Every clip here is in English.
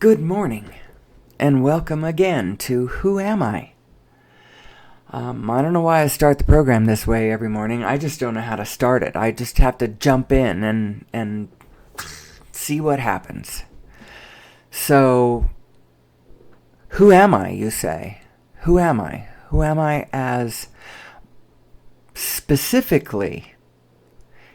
Good morning, and welcome again to Who Am I? I don't know why I start the program this way every morning. I just don't know how to start it. I just have to jump in and see what happens. So, who am I, you say? Who am I? Who am I as specifically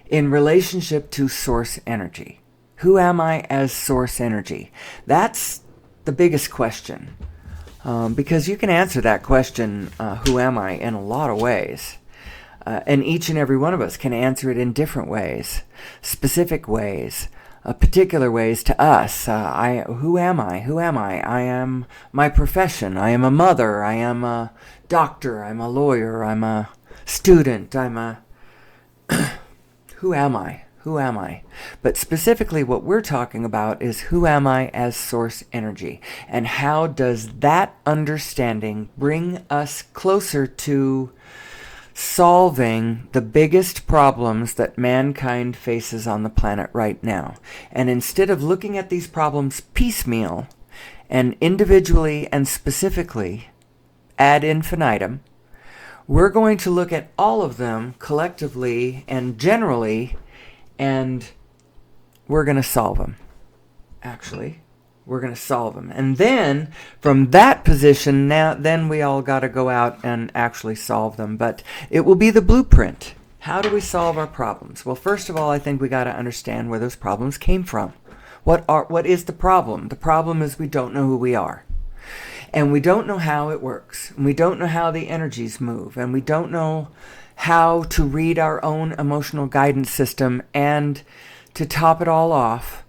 in relationship to source energy? Who am I as source energy? That's the biggest question. Because you can answer that question, who am I, in a lot of ways. And each and every one of us can answer it in different ways, specific ways, particular ways to us. Who am I? Who am I? I am my profession. I am a mother. I am a doctor. I'm a lawyer. I'm a student. Who am I? Who am I? But specifically what we're talking about is who am I as source energy? And how does that understanding bring us closer to solving the biggest problems that mankind faces on the planet right now? And instead of looking at these problems piecemeal and individually and specifically ad infinitum, we're going to look at all of them collectively and generally, and we're going to solve them. Actually, we're going to solve them. And then, from that position, then we all got to go out and actually solve them. But it will be the blueprint. How do we solve our problems? Well, first of all, I think we got to understand where those problems came from. What is the problem? The problem is we don't know who we are. And we don't know how it works. And we don't know how the energies move. And we don't know how to read our own emotional guidance system. And to top it all off,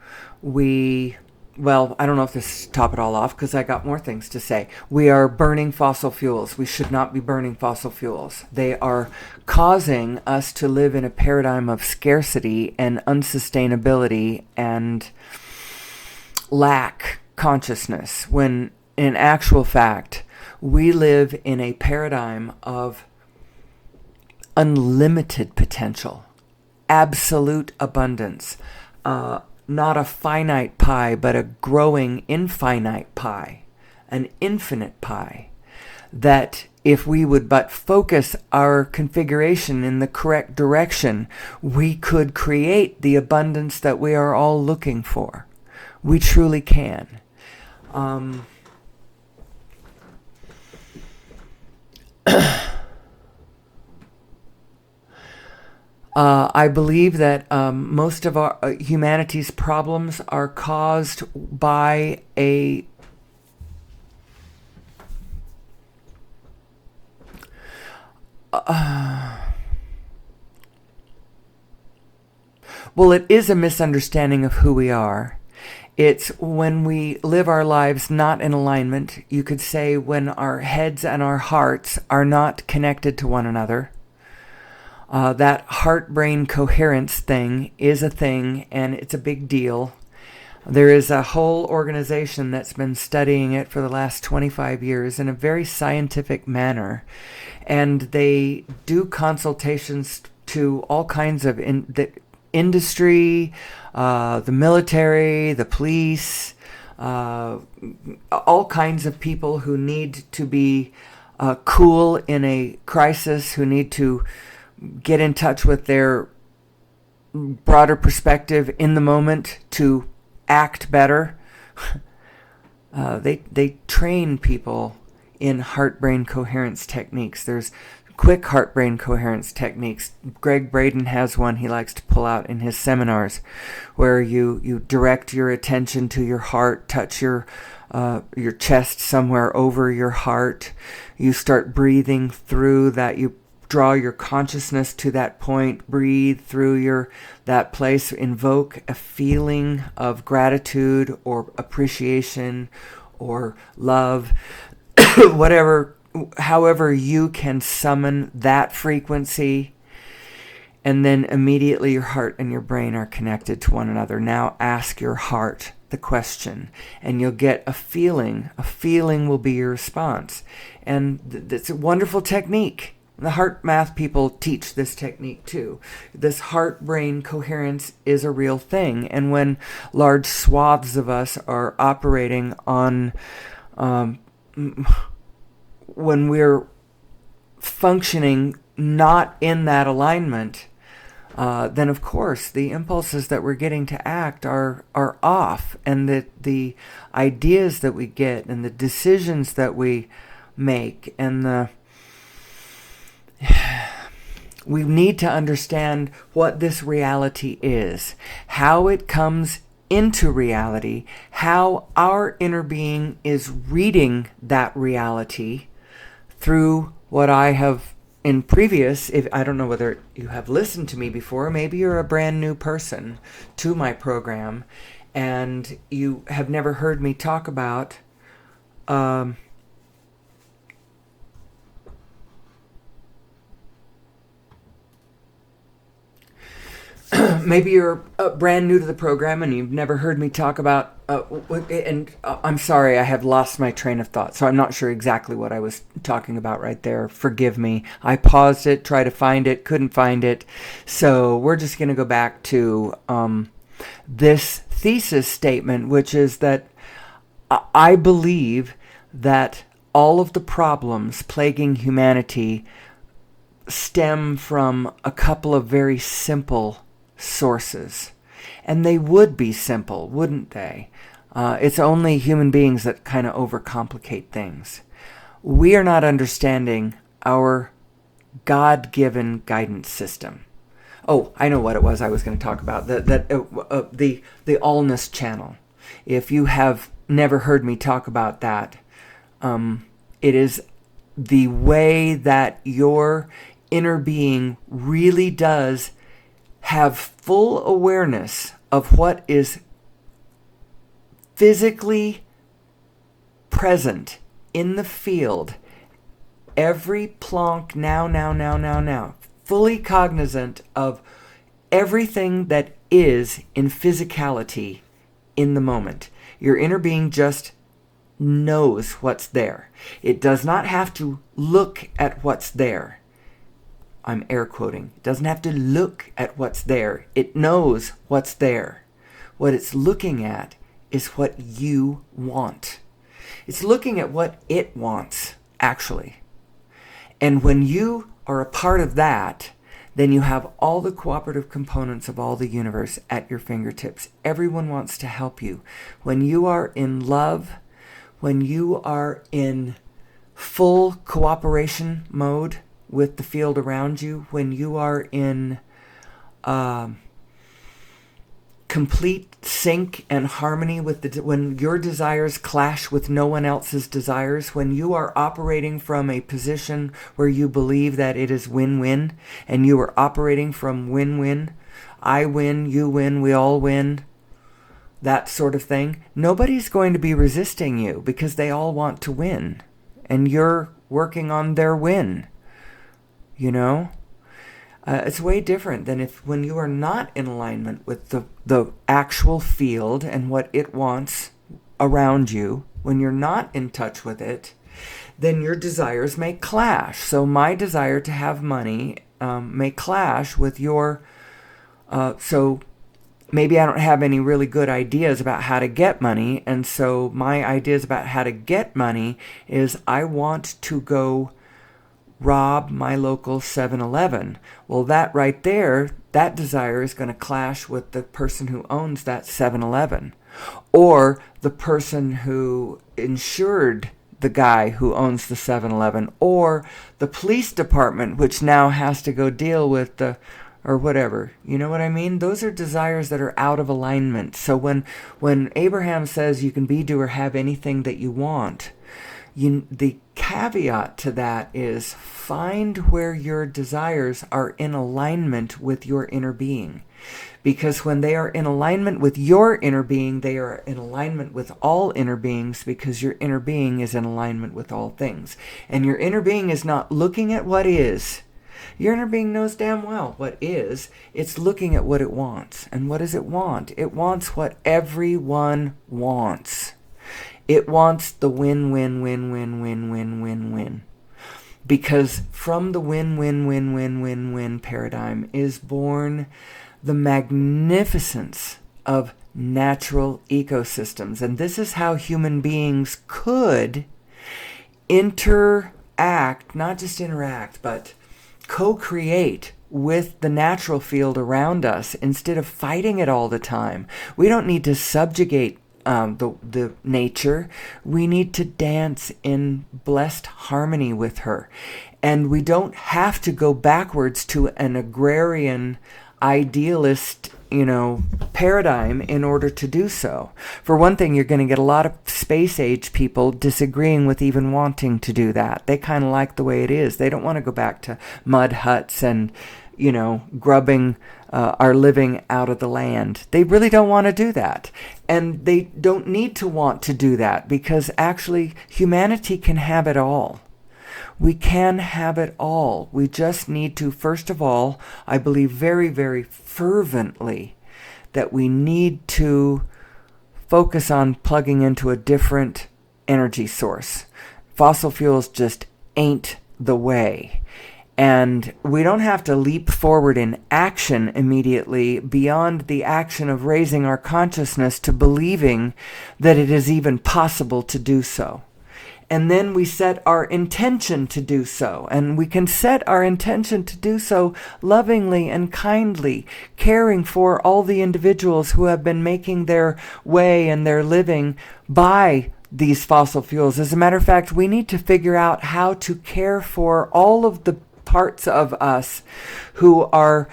I don't know if this top it all off because I got more things to say. We are burning fossil fuels. We should not be burning fossil fuels. They are causing us to live in a paradigm of scarcity and unsustainability and lack consciousness, when in actual fact, we live in a paradigm of unlimited potential, absolute abundance, not a finite pie, but a growing infinite pie, an infinite pie, that if we would but focus our configuration in the correct direction, we could create the abundance that we are all looking for. We truly can. I believe that most of our humanity's problems are caused by a it is a misunderstanding of who we are. It's when we live our lives not in alignment. You could say when our heads and our hearts are not connected to one another. That heart-brain coherence thing is a thing, and it's a big deal. There is a whole organization that's been studying it for the last 25 years in a very scientific manner. And they do consultations to all kinds of the industry, the military, the police, all kinds of people who need to be cool in a crisis, who need to get in touch with their broader perspective in the moment to act better. They train people in heart-brain coherence techniques. There's quick heart-brain coherence techniques. Greg Braden has one he likes to pull out in his seminars, where you direct your attention to your heart, touch your chest somewhere over your heart. You start breathing through that. You draw your consciousness to that point, breathe through that place, invoke a feeling of gratitude or appreciation or love, however you can summon that frequency, and then immediately your heart and your brain are connected to one another. Now ask your heart the question, and you'll get a feeling. A feeling will be your response. And it's a wonderful technique. The heart math people teach this technique too. This heart-brain coherence is a real thing. And when large swaths of us are operating on, when we're functioning not in that alignment, then of course the impulses that we're getting to act are off, and that the ideas that we get and the decisions that we make and we need to understand what this reality is, how it comes into reality, how our inner being is reading that reality through what I have in previous, I don't know whether you have listened to me before, maybe you're a brand new person to my program and you have never heard me talk about maybe you're brand new to the program and you've never heard me talk about, I'm sorry, I have lost my train of thought, so I'm not sure exactly what I was talking about right there. Forgive me. I paused it, tried to find it, couldn't find it. So we're just going to go back to this thesis statement, which is that I believe that all of the problems plaguing humanity stem from a couple of very simple sources. And they would be simple, wouldn't they? It's only human beings that kind of overcomplicate things. We are not understanding our God-given guidance system. Oh, I know what it was I was going to talk about. The allness channel. If you have never heard me talk about that, it is the way that your inner being really does have full awareness of what is physically present in the field. Every plonk now, fully cognizant of everything that is in physicality in the moment. Your inner being just knows what's there. It does not have to look at what's there. I'm air quoting. It doesn't have to look at what's there. It knows what's there. What it's looking at is what you want. It's looking at what it wants, actually. And when you are a part of that, then you have all the cooperative components of all the universe at your fingertips. Everyone wants to help you. When you are in love, when you are in full cooperation mode with the field around you, when you are in complete sync and harmony with when your desires clash with no one else's desires, when you are operating from a position where you believe that it is win-win, and you are operating from win-win, I win, you win, we all win, that sort of thing, nobody's going to be resisting you because they all want to win, and you're working on their win. You know, it's way different than when you are not in alignment with the actual field and what it wants around you. When you're not in touch with it, then your desires may clash. So my desire to have money may clash with your. So maybe I don't have any really good ideas about how to get money, and so my ideas about how to get money is I want to go rob my local 7-Eleven. Well, that right there, that desire is going to clash with the person who owns that 7-Eleven, or the person who insured the guy who owns the 7-Eleven, or the police department, which now has to go deal with or whatever. You know what I mean? Those are desires that are out of alignment. So when Abraham says you can be, do, or have anything that you want, the caveat to that is find where your desires are in alignment with your inner being. Because when they are in alignment with your inner being, they are in alignment with all inner beings, because your inner being is in alignment with all things. And your inner being is not looking at what is. Your inner being knows damn well what is. It's looking at what it wants. And what does it want? It wants what everyone wants. It wants the win-win-win-win-win-win-win-win. Because from the win-win-win-win-win-win paradigm is born the magnificence of natural ecosystems. And this is how human beings could interact, not just interact, but co-create with the natural field around us instead of fighting it all the time. We don't need to subjugate the nature. We need to dance in blessed harmony with her. And we don't have to go backwards to an agrarian idealist paradigm in order to do so. For one thing, you're going to get a lot of space age people disagreeing with even wanting to do that. They kind of like the way it is. They don't want to go back to mud huts and grubbing our living out of the land. They really don't want to do that. And they don't need to want to do that, because actually humanity can have it all. We can have it all. We just need to, first of all, I believe very, very fervently that we need to focus on plugging into a different energy source. Fossil fuels just ain't the way. And we don't have to leap forward in action immediately beyond the action of raising our consciousness to believing that it is even possible to do so. And then we set our intention to do so. And we can set our intention to do so lovingly and kindly, caring for all the individuals who have been making their way and their living by these fossil fuels. As a matter of fact, we need to figure out how to care for all of the parts of us who are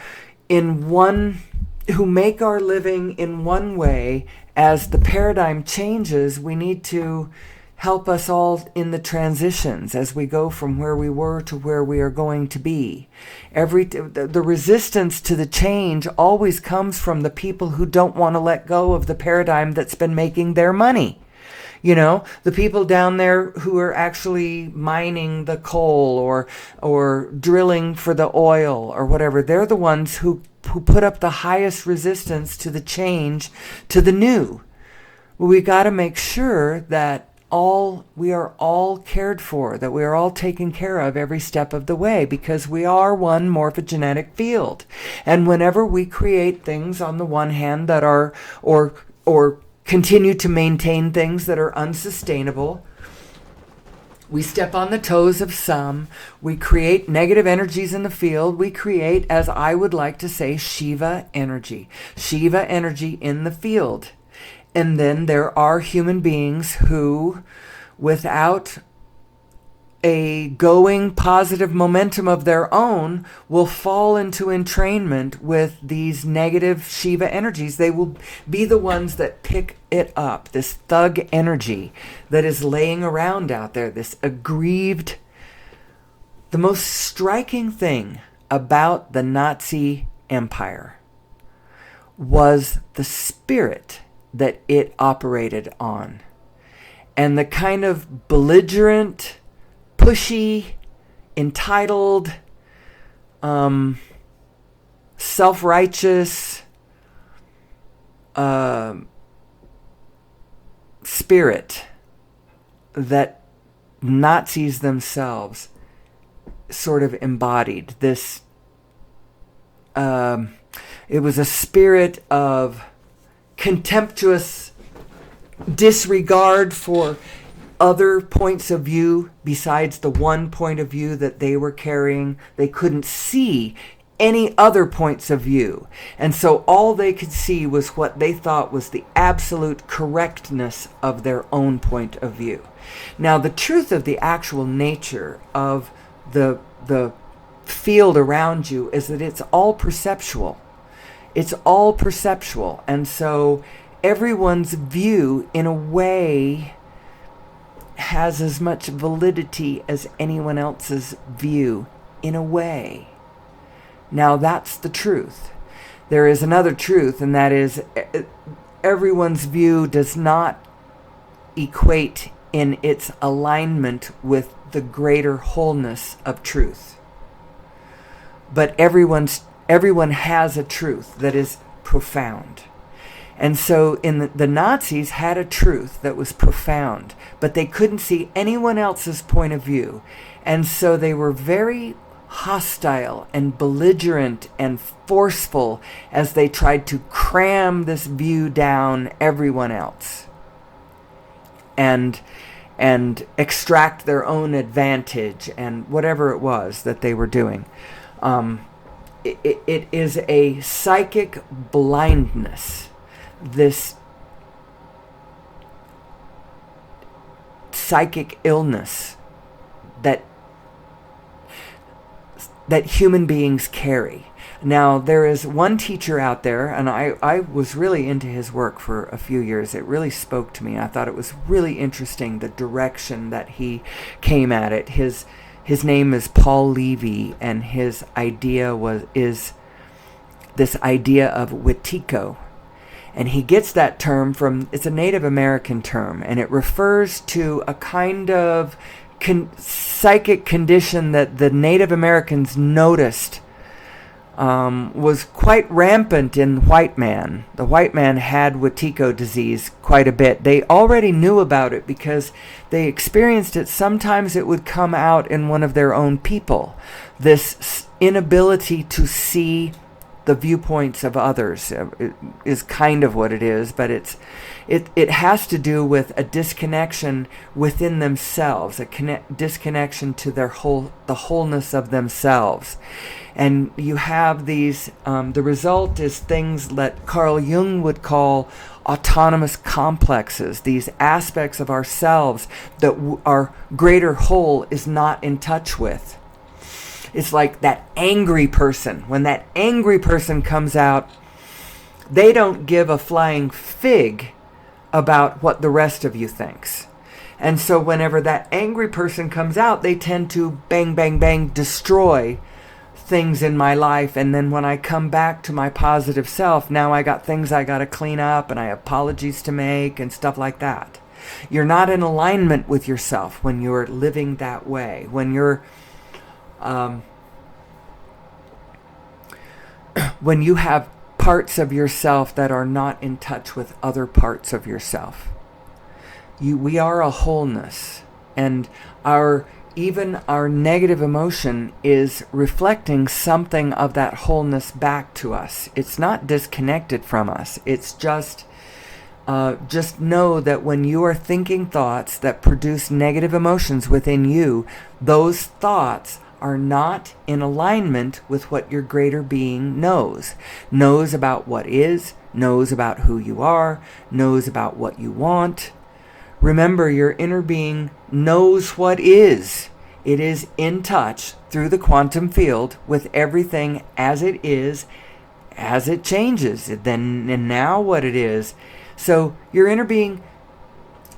who make our living in one way. As the paradigm changes, we need to help us all in the transitions as we go from where we were to where we are going to be. The resistance to the change always comes from the people who don't want to let go of the paradigm that's been making their money. The people down there who are actually mining the coal or drilling for the oil or whatever, they're the ones who put up the highest resistance to the change, to the new. We got to make sure that we are all cared for, that we are all taken care of every step of the way, because we are one morphogenetic field. And whenever we create things on the one hand that are, or continue to maintain things that are unsustainable, we step on the toes of some, we create negative energies in the field, we create, as I would like to say, Shiva energy in the field. And then there are human beings who, without a going positive momentum of their own, will fall into entrainment with these negative Shiva energies. They will be the ones that pick it up, this thug energy that is laying around out there, this aggrieved. The most striking thing about the Nazi Empire was the spirit that it operated on, and the kind of belligerent, pushy, entitled, self-righteous spirit that Nazis themselves sort of embodied. This it was a spirit of contemptuous disregard for other points of view besides the one point of view that they were carrying. They couldn't see any other points of view. And so all they could see was what they thought was the absolute correctness of their own point of view. Now, the truth of the actual nature of the field around you is that it's all perceptual. It's all perceptual. And so everyone's view, in a way, has as much validity as anyone else's view, in a way. Now, that's the truth. There is another truth, and that is everyone's view does not equate in its alignment with the greater wholeness of truth. But everyone has a truth that is profound. And so the Nazis had a truth that was profound, but they couldn't see anyone else's point of view. And so they were very hostile and belligerent and forceful as they tried to cram this view down everyone else and extract their own advantage and whatever it was that they were doing. It is a psychic blindness, this psychic illness that human beings carry. Now, there is one teacher out there, and I was really into his work for a few years. It really spoke to me. I thought it was really interesting, the direction that he came at it. His name is Paul Levy, and his idea is this idea of Wetiko. And he gets that term from, it's a Native American term, and it refers to a kind of psychic condition that the Native Americans noticed was quite rampant in white man. The white man had Wetiko disease quite a bit. They already knew about it because they experienced it. Sometimes it would come out in one of their own people. This inability to see the viewpoints of others is kind of what it is, but it has to do with a disconnection within themselves, a disconnection to the wholeness of themselves. And you have these, the result is things that Carl Jung would call autonomous complexes, these aspects of ourselves that our greater whole is not in touch with. It's like that angry person. When that angry person comes out, they don't give a flying fig about what the rest of you thinks. And so whenever that angry person comes out, they tend to bang, bang, bang, destroy things in my life. And then when I come back to my positive self, now I got things I got to clean up and I have apologies to make and stuff like that. You're not in alignment with yourself when you're living that way. When you're when you have parts of yourself that are not in touch with other parts of yourself. We are a wholeness, and even our negative emotion is reflecting something of that wholeness back to us. It's not disconnected from us. It's just know that when you are thinking thoughts that produce negative emotions within you, those thoughts are not in alignment with what your greater being knows about what is, knows about who you are, knows about what you want. Remember, your inner being knows what is. It is in touch through the quantum field with everything as it is, as it changes, then and now what it is. So your inner being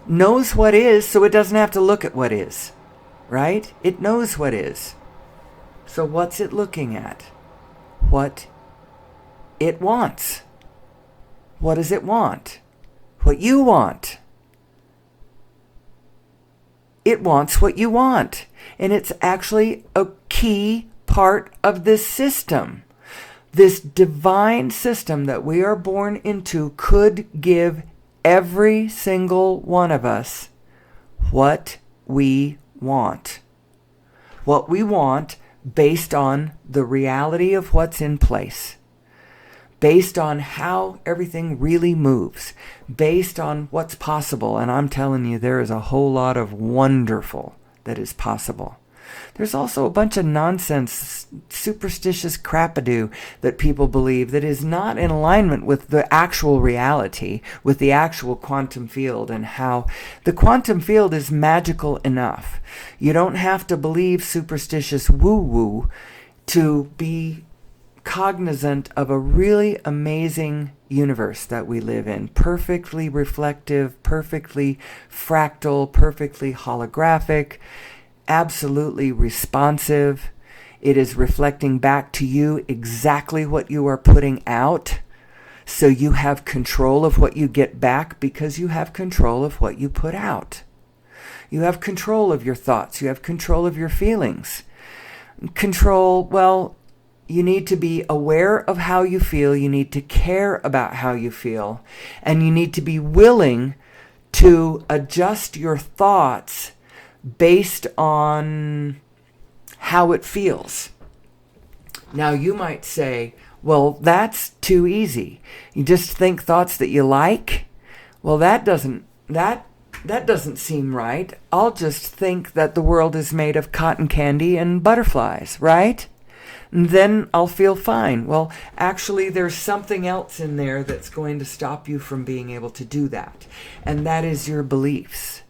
knows what is, so it doesn't have to look at what is, right? It knows what is. So what's it looking at? What it wants. What does it want? What you want. It wants what you want. And it's actually a key part of this system. This divine system that we are born into could give every single one of us what we want. What we want based on the reality of what's in place, based on how everything really moves, based on what's possible. And I'm telling you, there is a whole lot of wonderful that is possible. There's also a bunch of nonsense, superstitious crappadoo that people believe that is not in alignment with the actual reality, with the actual quantum field, and how the quantum field is magical enough. You don't have to believe superstitious woo-woo to be cognizant of a really amazing universe that we live in. Perfectly reflective, perfectly fractal, perfectly holographic, absolutely responsive. It is reflecting back to you exactly what you are putting out. So you have control of what you get back because you have control of what you put out. You have control of your thoughts. You have control of your feelings. Control, well, you need to be aware of how you feel, you need to care about how you feel, and you need to be willing to adjust your thoughts based on how it feels. Now you might say, well, that's too easy. You just think thoughts that you like? Well, that doesn't seem right. I'll just think that the world is made of cotton candy and butterflies, right? And then I'll feel fine. Well, actually, there's something else in there that's going to stop you from being able to do that, and that is your beliefs.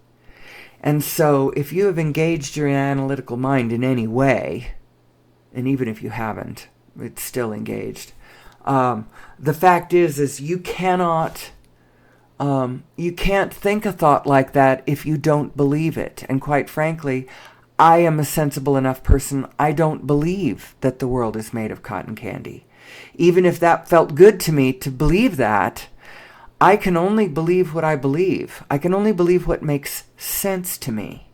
And so if you have engaged your analytical mind in any way, and even if you haven't, it's still engaged, the fact is you cannot... you can't think a thought like that if you don't believe it. And quite frankly, I am a sensible enough person. I don't believe that the world is made of cotton candy. Even if that felt good to me to believe that, I can only believe what I believe. I can only believe what makes sense to me.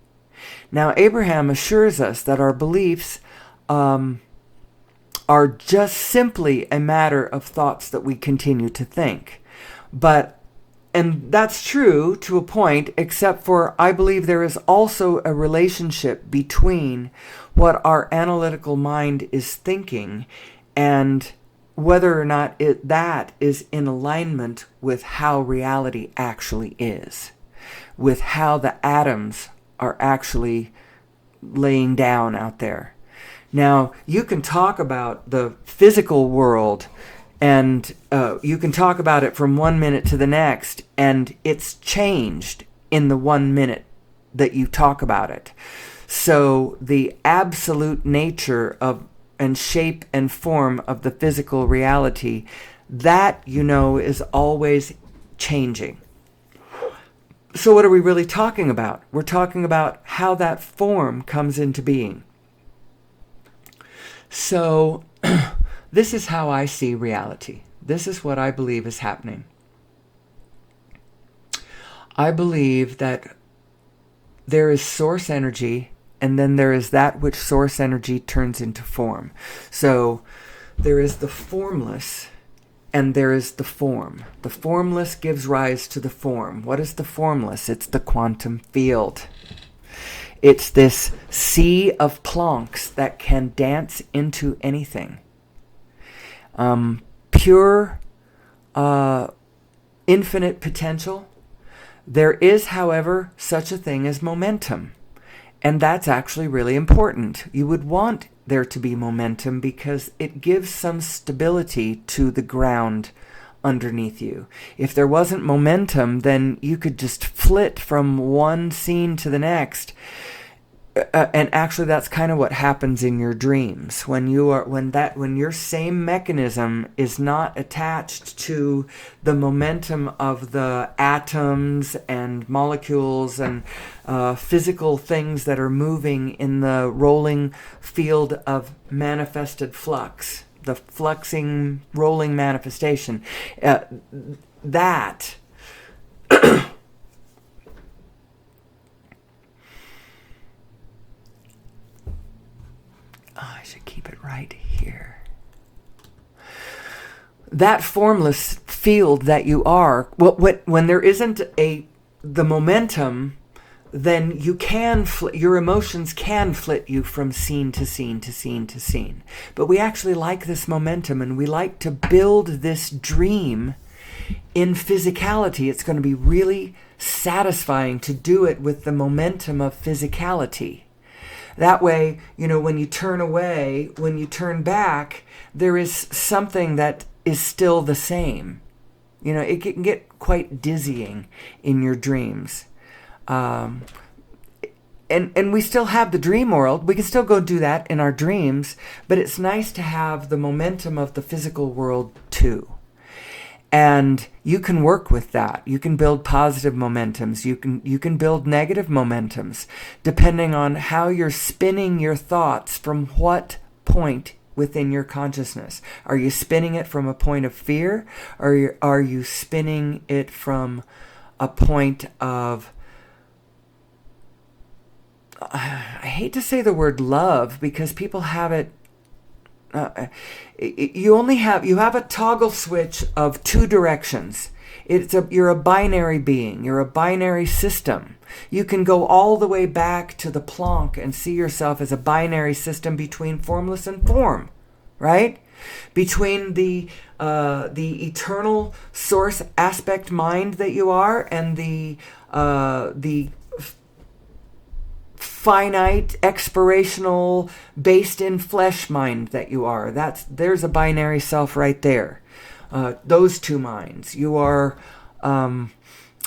Now, Abraham assures us that our beliefs are just simply a matter of thoughts that we continue to think. And that's true to a point, except for I believe there is also a relationship between what our analytical mind is thinking and whether or not that is in alignment with how reality actually is, with how the atoms are actually laying down out there. Now, you can talk about the physical world and you can talk about it from 1 minute to the next, and it's changed in the 1 minute that you talk about it. So the absolute nature of and shape and form of the physical reality, that, is always changing. So what are we really talking about? We're talking about how that form comes into being. So this is how I see reality. This is what I believe is happening. I believe that there is source energy, and then there is that which source energy turns into form. So there is the formless, and there is the form. The formless gives rise to the form. What is the formless? It's the quantum field. It's this sea of Plancks that can dance into anything. Pure, infinite potential. There is, however, such a thing as momentum. And that's actually really important. You would want there to be momentum because it gives some stability to the ground underneath you. If there wasn't momentum, then you could just flit from one scene to the next. And actually, that's kind of what happens in your dreams when your same mechanism is not attached to the momentum of the atoms and molecules and physical things that are moving in the rolling field of manifested flux, the fluxing, rolling manifestation. That. I should keep it right here. That formless field that you are, when there isn't the momentum, then you can your emotions can flit you from scene to scene to scene to scene. But we actually like this momentum, and we like to build this dream in physicality. It's going to be really satisfying to do it with the momentum of physicality. That way, when you turn away, when you turn back, there is something that is still the same. It can get quite dizzying in your dreams. And we still have the dream world. We can still go do that in our dreams, but it's nice to have the momentum of the physical world too. And you can work with that. You can build positive momentums. You can build negative momentums, depending on how you're spinning your thoughts from what point within your consciousness. Are you spinning it from a point of fear, or are you spinning it from a point of, I hate to say the word love, because people have it you have a toggle switch of two directions. You're a binary being. You're a binary system. You can go all the way back to the Planck and see yourself as a binary system between formless and form, right? Between the eternal source aspect mind that you are and the finite expirational based in flesh mind that you are. There's a binary self right there. Those two minds. You are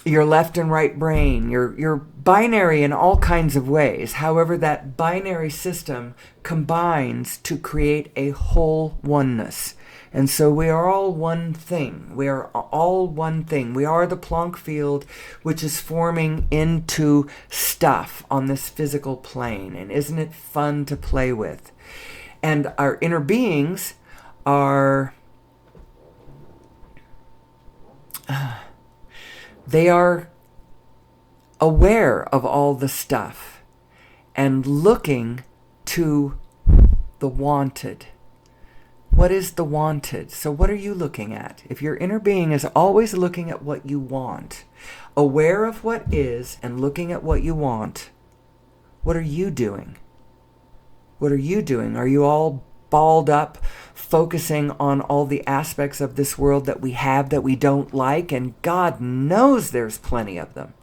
your left and right brain. You're binary in all kinds of ways. However, that binary system combines to create a whole oneness. And so we are all one thing. We are all one thing. We are the Planck field, which is forming into stuff on this physical plane. And isn't it fun to play with? And our inner beings are... they are aware of all the stuff and looking to the wanted. What is the wanted? So what are you looking at? If your inner being is always looking at what you want, aware of what is and looking at what you want, what are you doing? What are you doing? Are you all balled up, focusing on all the aspects of this world that we have that we don't like? And God knows there's plenty of them.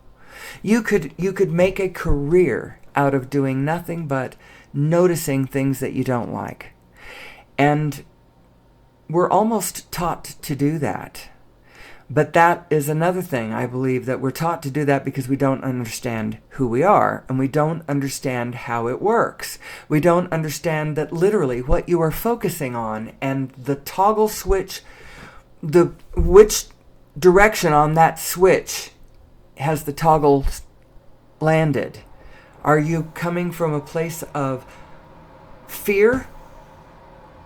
You could make a career out of doing nothing but noticing things that you don't like. And we're almost taught to do that. But that is another thing, I believe, that we're taught to do that because we don't understand who we are, and we don't understand how it works. We don't understand that literally what you are focusing on and the toggle switch, which direction on that switch has the toggle landed. Are you coming from a place of fear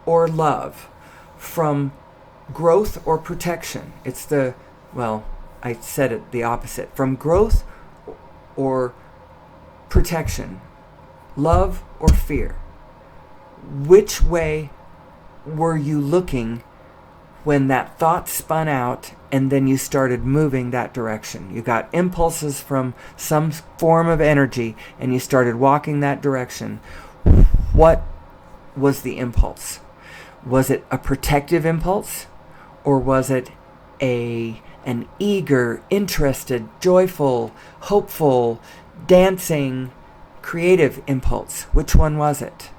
or love? From growth or protection? I said it the opposite. From growth or protection, love or fear. Which way were you looking when that thought spun out and then you started moving that direction? You got impulses from some form of energy and you started walking that direction. What was the impulse? Was it a protective impulse? Or was it an eager, interested, joyful, hopeful, dancing, creative impulse? Which one was it?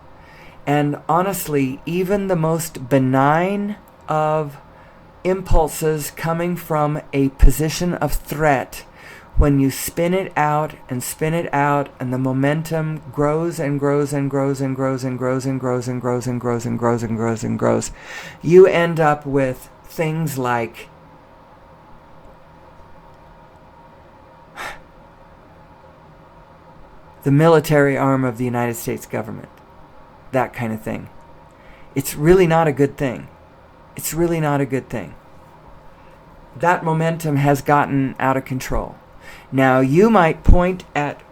And honestly, even the most benign of impulses coming from a position of threat, when you spin it out and the momentum grows and grows and grows and grows and grows and grows and grows and grows and grows and grows and grows, you end up with things like the military arm of the United States government. That kind of thing. It's really not a good thing. It's really not a good thing. That momentum has gotten out of control. Now, you might point at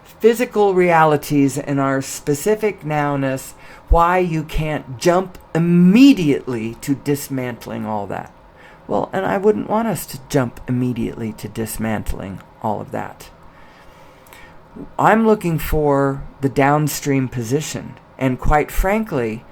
physical realities in our specific nowness why you can't jump immediately to dismantling all that. Well, and I wouldn't want us to jump immediately to dismantling all of that. I'm looking for the downstream position. And quite frankly,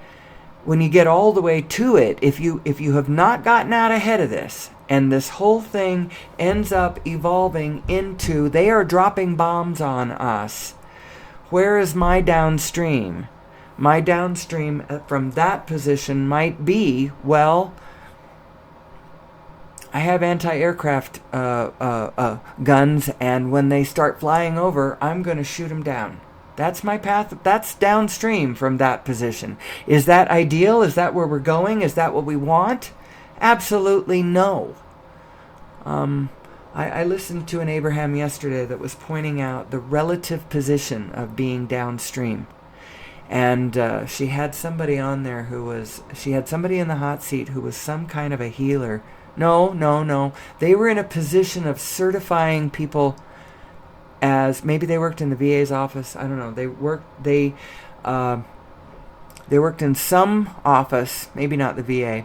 when you get all the way to it, if you have not gotten out ahead of this, and this whole thing ends up evolving into, they are dropping bombs on us, where is my downstream? My downstream from that position might be, well, I have anti-aircraft guns, and when they start flying over, I'm going to shoot them down. That's my path. That's downstream from that position. Is that ideal? Is that where we're going? Is that what we want? Absolutely no. I listened to an Abraham yesterday that was pointing out the relative position of being downstream. And she had somebody on there she had somebody in the hot seat who was some kind of a healer. No. They were in a position of certifying people as, maybe they worked in the VA's office. I don't know. They worked in some office, maybe not the VA,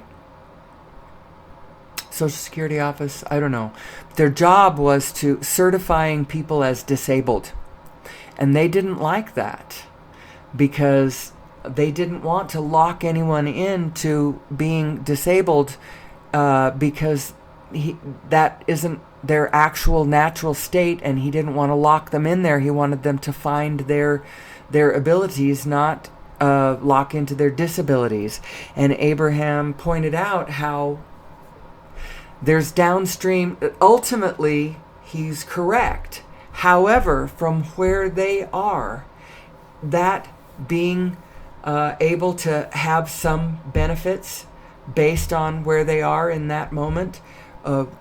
Social Security office, I don't know. Their job was to certifying people as disabled. And they didn't like that because they didn't want to lock anyone into being disabled because that isn't their actual natural state, and he didn't want to lock them in there. He wanted them to find their abilities, not lock into their disabilities. And Abraham pointed out how there's downstream. Ultimately, he's correct. However, from where they are, that being able to have some benefits based on where they are in that moment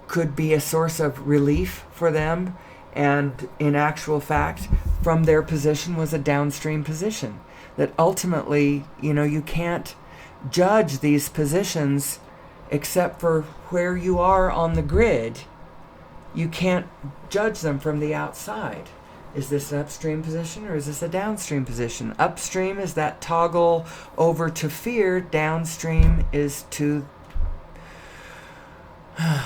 could be a source of relief for them, and in actual fact, from their position was a downstream position. That ultimately, you can't judge these positions except for where you are on the grid. You can't judge them from the outside. Is this an upstream position or is this a downstream position? Upstream is that toggle over to fear. Downstream is to...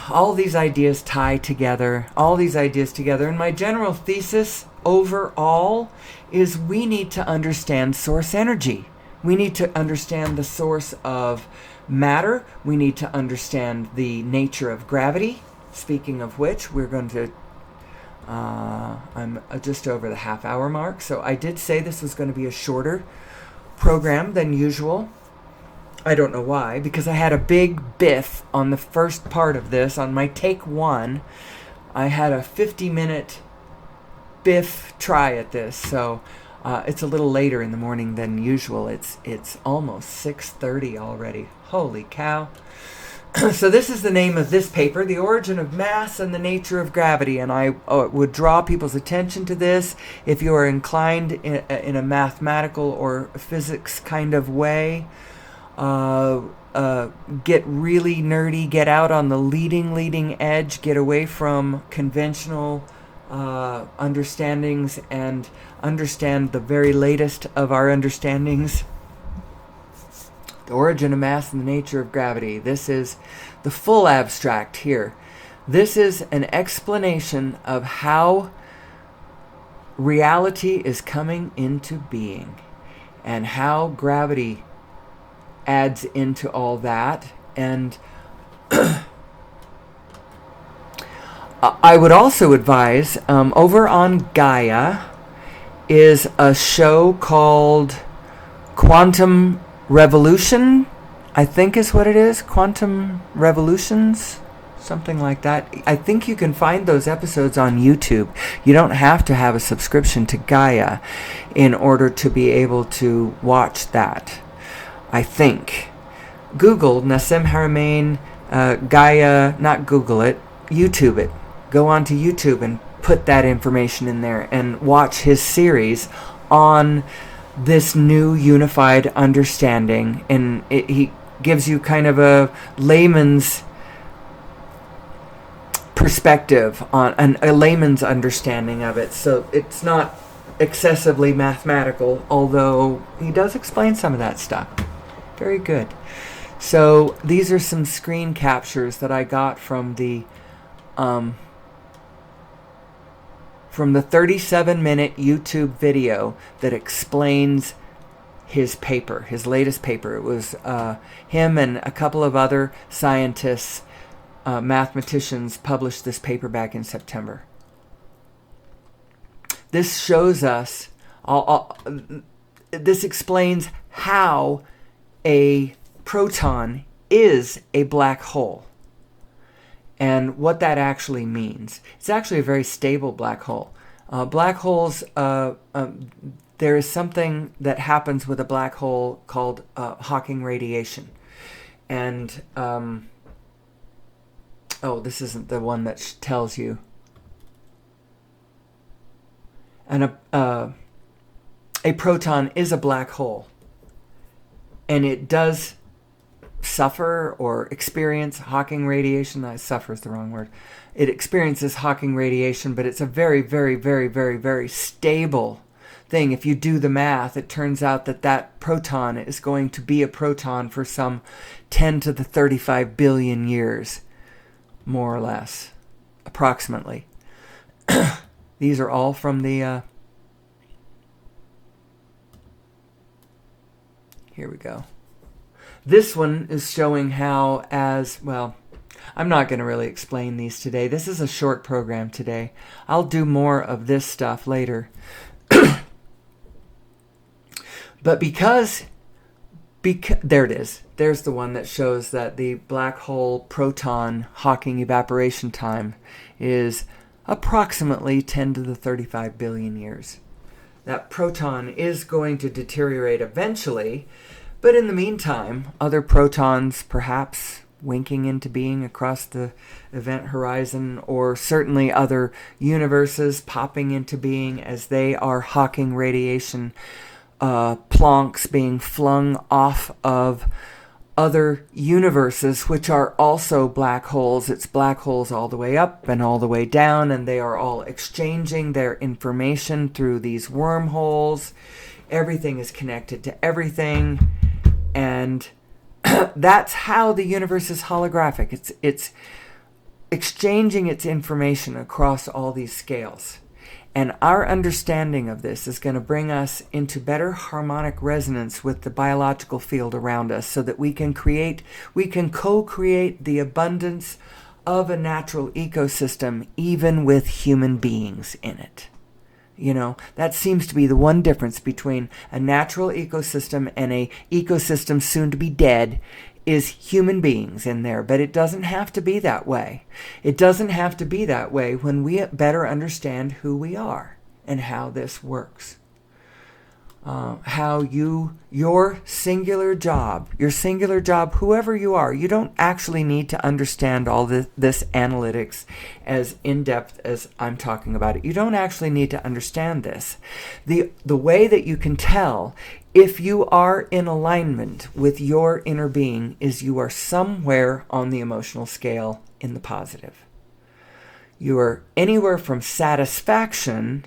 all these ideas tie together. And my general thesis overall is we need to understand source energy. We need to understand the source of matter. We need to understand the nature of gravity. Speaking of which, we're going to... I'm just over the half-hour mark, so I did say this was going to be a shorter program than usual. I don't know why, because I had a big biff on the first part of this. On my take one, I had a 50-minute biff try at this, so it's a little later in the morning than usual. It's almost 6:30 already. Holy cow. So this is the name of this paper, The Origin of Mass and the Nature of Gravity, and I would draw people's attention to this if you are inclined in a mathematical or physics kind of way. Get really nerdy, get out on the leading edge, get away from conventional understandings and understand the very latest of our understandings. The Origin of Mass and the Nature of Gravity. This is the full abstract here. This is an explanation of how reality is coming into being and how gravity adds into all that. And I would also advise, over on Gaia is a show called Quantum Revolution, I think is what it is. Quantum Revolutions, something like that. I think you can find those episodes on YouTube. You don't have to have a subscription to Gaia in order to be able to watch that, I think. Google Nassim Haramein, Gaia, not Google it, YouTube it. Go onto YouTube and put that information in there and watch his series on this new unified understanding, and he gives you kind of a layman's perspective on a layman's understanding of it. So it's not excessively mathematical, although he does explain some of that stuff. Very good. So these are some screen captures that I got from the 37-minute YouTube video that explains his paper, his latest paper. It was him and a couple of other scientists, mathematicians, published this paper back in September. This shows us, this explains how a proton is a black hole and what that actually means. It's actually a very stable black hole. Black holes, there is something that happens with a black hole called Hawking radiation. And, this isn't the one that tells you. And a proton is a black hole. And it does suffer or experience Hawking radiation. Suffer is the wrong word. It experiences Hawking radiation, but it's a very, very, very, very, very stable thing. If you do the math, it turns out that that proton is going to be a proton for some 10 to the 35 billion years, more or less, approximately. These are all from the... here we go. This one is showing how well, I'm not going to really explain these today. This is a short program today. I'll do more of this stuff later. But because there it is. There's the one that shows that the black hole proton Hawking evaporation time is approximately 10 to the 35 billion years. That proton is going to deteriorate eventually, but in the meantime, other protons perhaps winking into being across the event horizon, or certainly other universes popping into being as they are Hawking radiation plonks being flung off of other universes, which are also black holes. It's black holes all the way up and all the way down, and they are all exchanging their information through these wormholes. Everything is connected to everything, and that's how the universe is holographic. It's exchanging its information across all these scales. And our understanding of this is going to bring us into better harmonic resonance with the biological field around us, so that we can co-create the abundance of a natural ecosystem, even with human beings in it. You know, that seems to be the one difference between a natural ecosystem and a ecosystem soon to be dead, is human beings in there. But it doesn't have to be that way. It doesn't have to be that way when we better understand who we are and how this works. How your singular job, whoever you are, you don't actually need to understand all this analytics as in-depth as I'm talking about it. You don't actually need to understand this. The way that you can tell if you are in alignment with your inner being is you are somewhere on the emotional scale in the positive. You are anywhere from satisfaction,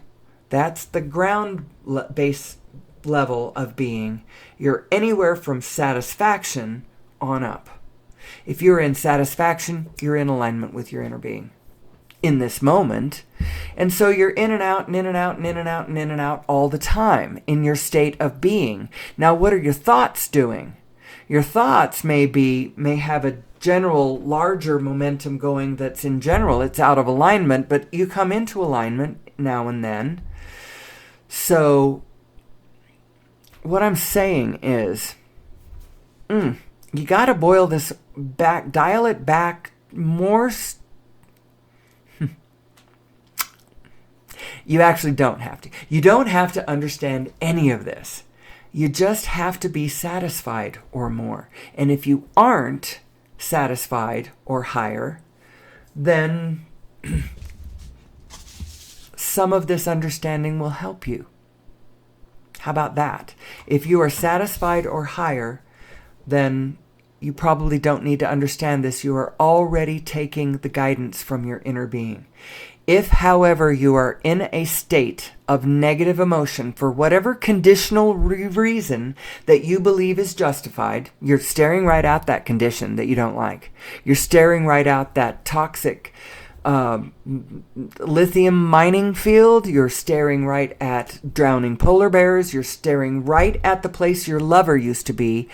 that's the ground base level of being. You're anywhere from satisfaction on up. If you're in satisfaction, you're in alignment with your inner being in this moment. And so you're in and out and in and out and in and out and in and out all the time in your state of being. Now, what are your thoughts doing? Your thoughts may have a general larger momentum going that's in general, it's out of alignment, but you come into alignment now and then. So what I'm saying is, you got to boil this back, dial it back more. You actually don't have to. You don't have to understand any of this. You just have to be satisfied or more. And if you aren't satisfied or higher, then some of this understanding will help you. How about that? If you are satisfied or higher, then you probably don't need to understand this. You are already taking the guidance from your inner being. If, however, you are in a state of negative emotion for whatever conditional reason that you believe is justified, you're staring right at that condition that you don't like. You're staring right at that toxic lithium mining field. You're staring right at drowning polar bears. You're staring right at the place your lover used to be,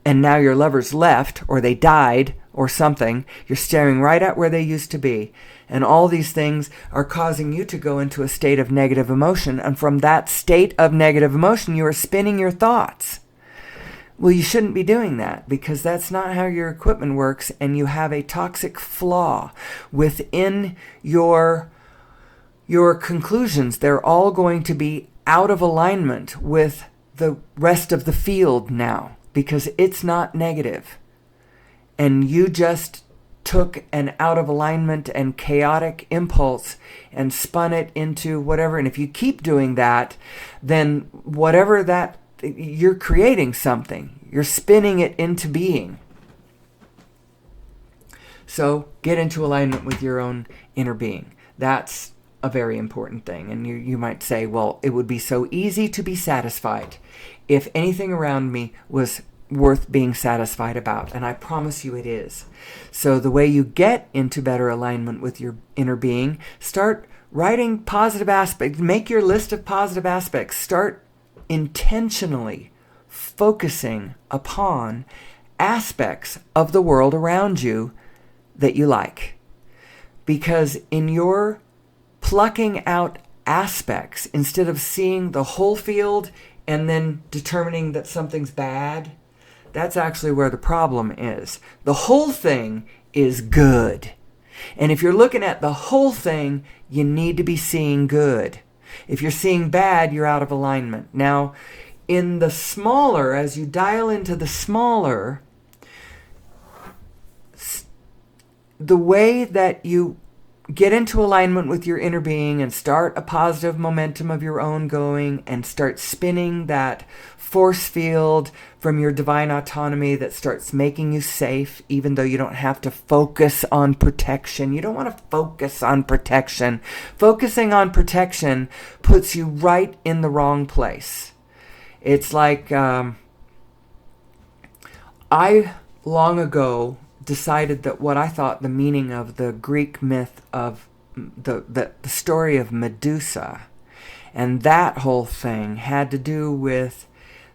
and now your lover's left, or they died, or something. You're staring right at where they used to be. And all these things are causing you to go into a state of negative emotion. And from that state of negative emotion, you are spinning your thoughts. Well, you shouldn't be doing that, because that's not how your equipment works, and you have a toxic flaw within your conclusions. They're all going to be out of alignment with the rest of the field now, because it's not negative. And you just took an out of alignment and chaotic impulse and spun it into whatever. And if you keep doing that, then whatever that, you're creating something. You're spinning it into being. So get into alignment with your own inner being. That's a very important thing. And you might say, well, it would be so easy to be satisfied if anything around me was worth being satisfied about. And I promise you it is. So the way you get into better alignment with your inner being, start writing positive aspects. Make your list of positive aspects. Start intentionally focusing upon aspects of the world around you that you like. Because in your plucking out aspects, instead of seeing the whole field and then determining that something's bad, that's actually where the problem is. The whole thing is good. And if you're looking at the whole thing, you need to be seeing good. If you're seeing bad, you're out of alignment. Now, in the smaller, as you dial into the smaller, the way that you get into alignment with your inner being and start a positive momentum of your own going and start spinning that force field from your divine autonomy that starts making you safe, even though you don't have to focus on protection. You don't want to focus on protection. Focusing on protection puts you right in the wrong place. It's like I long ago decided that what I thought the meaning of the Greek myth of the story of Medusa and that whole thing had to do with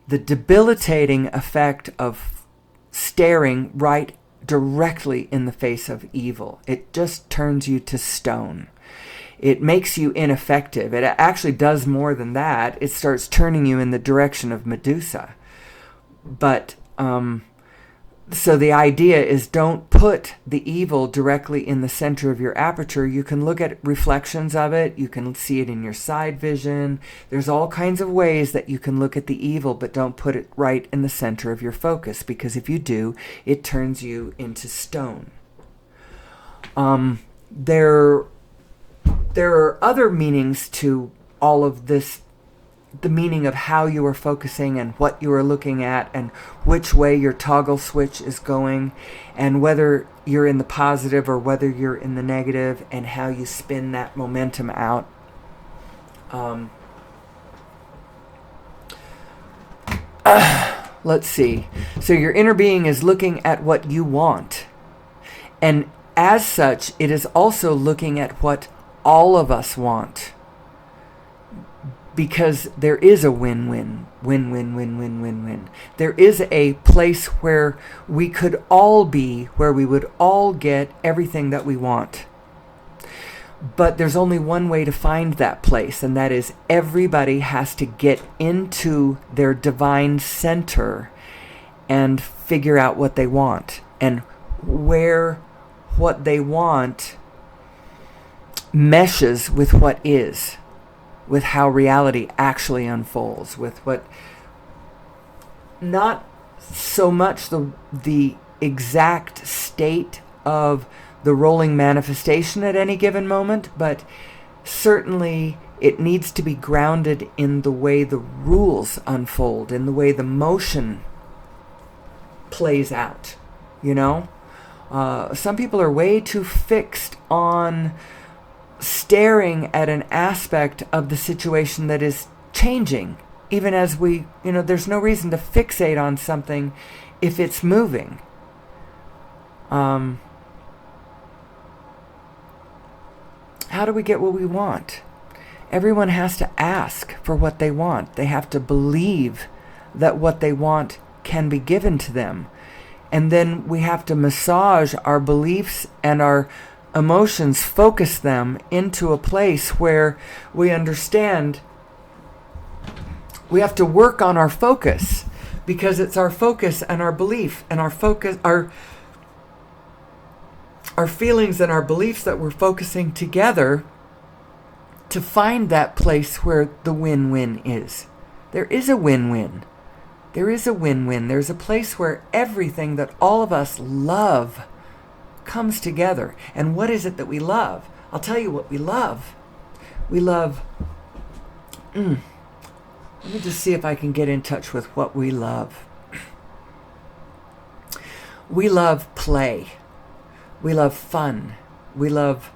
the debilitating effect of staring right directly in the face of evil. It just turns you to stone. It makes you ineffective. It actually does more than that. It starts turning you in the direction of Medusa. But so the idea is, don't put the evil directly in the center of your aperture. You can look at reflections of it. You can see it in your side vision. There's all kinds of ways that you can look at the evil, but don't put it right in the center of your focus, because if you do, it turns you into stone. There are other meanings to all of this. The meaning of how you are focusing and what you are looking at and which way your toggle switch is going and whether you're in the positive or whether you're in the negative and how you spin that momentum out. Let's see. So your inner being is looking at what you want. And as such, it is also looking at what all of us want. Because there is a win-win. There is a place where we could all be, where we would all get everything that we want. But there's only one way to find that place, and that is everybody has to get into their divine center and figure out what they want, and where what they want meshes with what is, with how reality actually unfolds, with what, not so much the exact state of the rolling manifestation at any given moment, but certainly it needs to be grounded in the way the rules unfold, in the way the motion plays out, you know? Some people are way too fixed on staring at an aspect of the situation that is changing, even as there's no reason to fixate on something if it's moving. How do we get what we want? Everyone has to ask for what they want. They have to believe that what they want can be given to them. And then we have to massage our beliefs and our emotions, focus them into a place where we understand we have to work on our focus, because it's our focus and our belief and our focus, our feelings and our beliefs that we're focusing together to find that place where the win-win is. There is a win-win. There is a win-win. There's a place where everything that all of us love comes together. And what is it that we love? I'll tell you what we love. We love... Let me just see if I can get in touch with what we love. We love play. We love fun. We love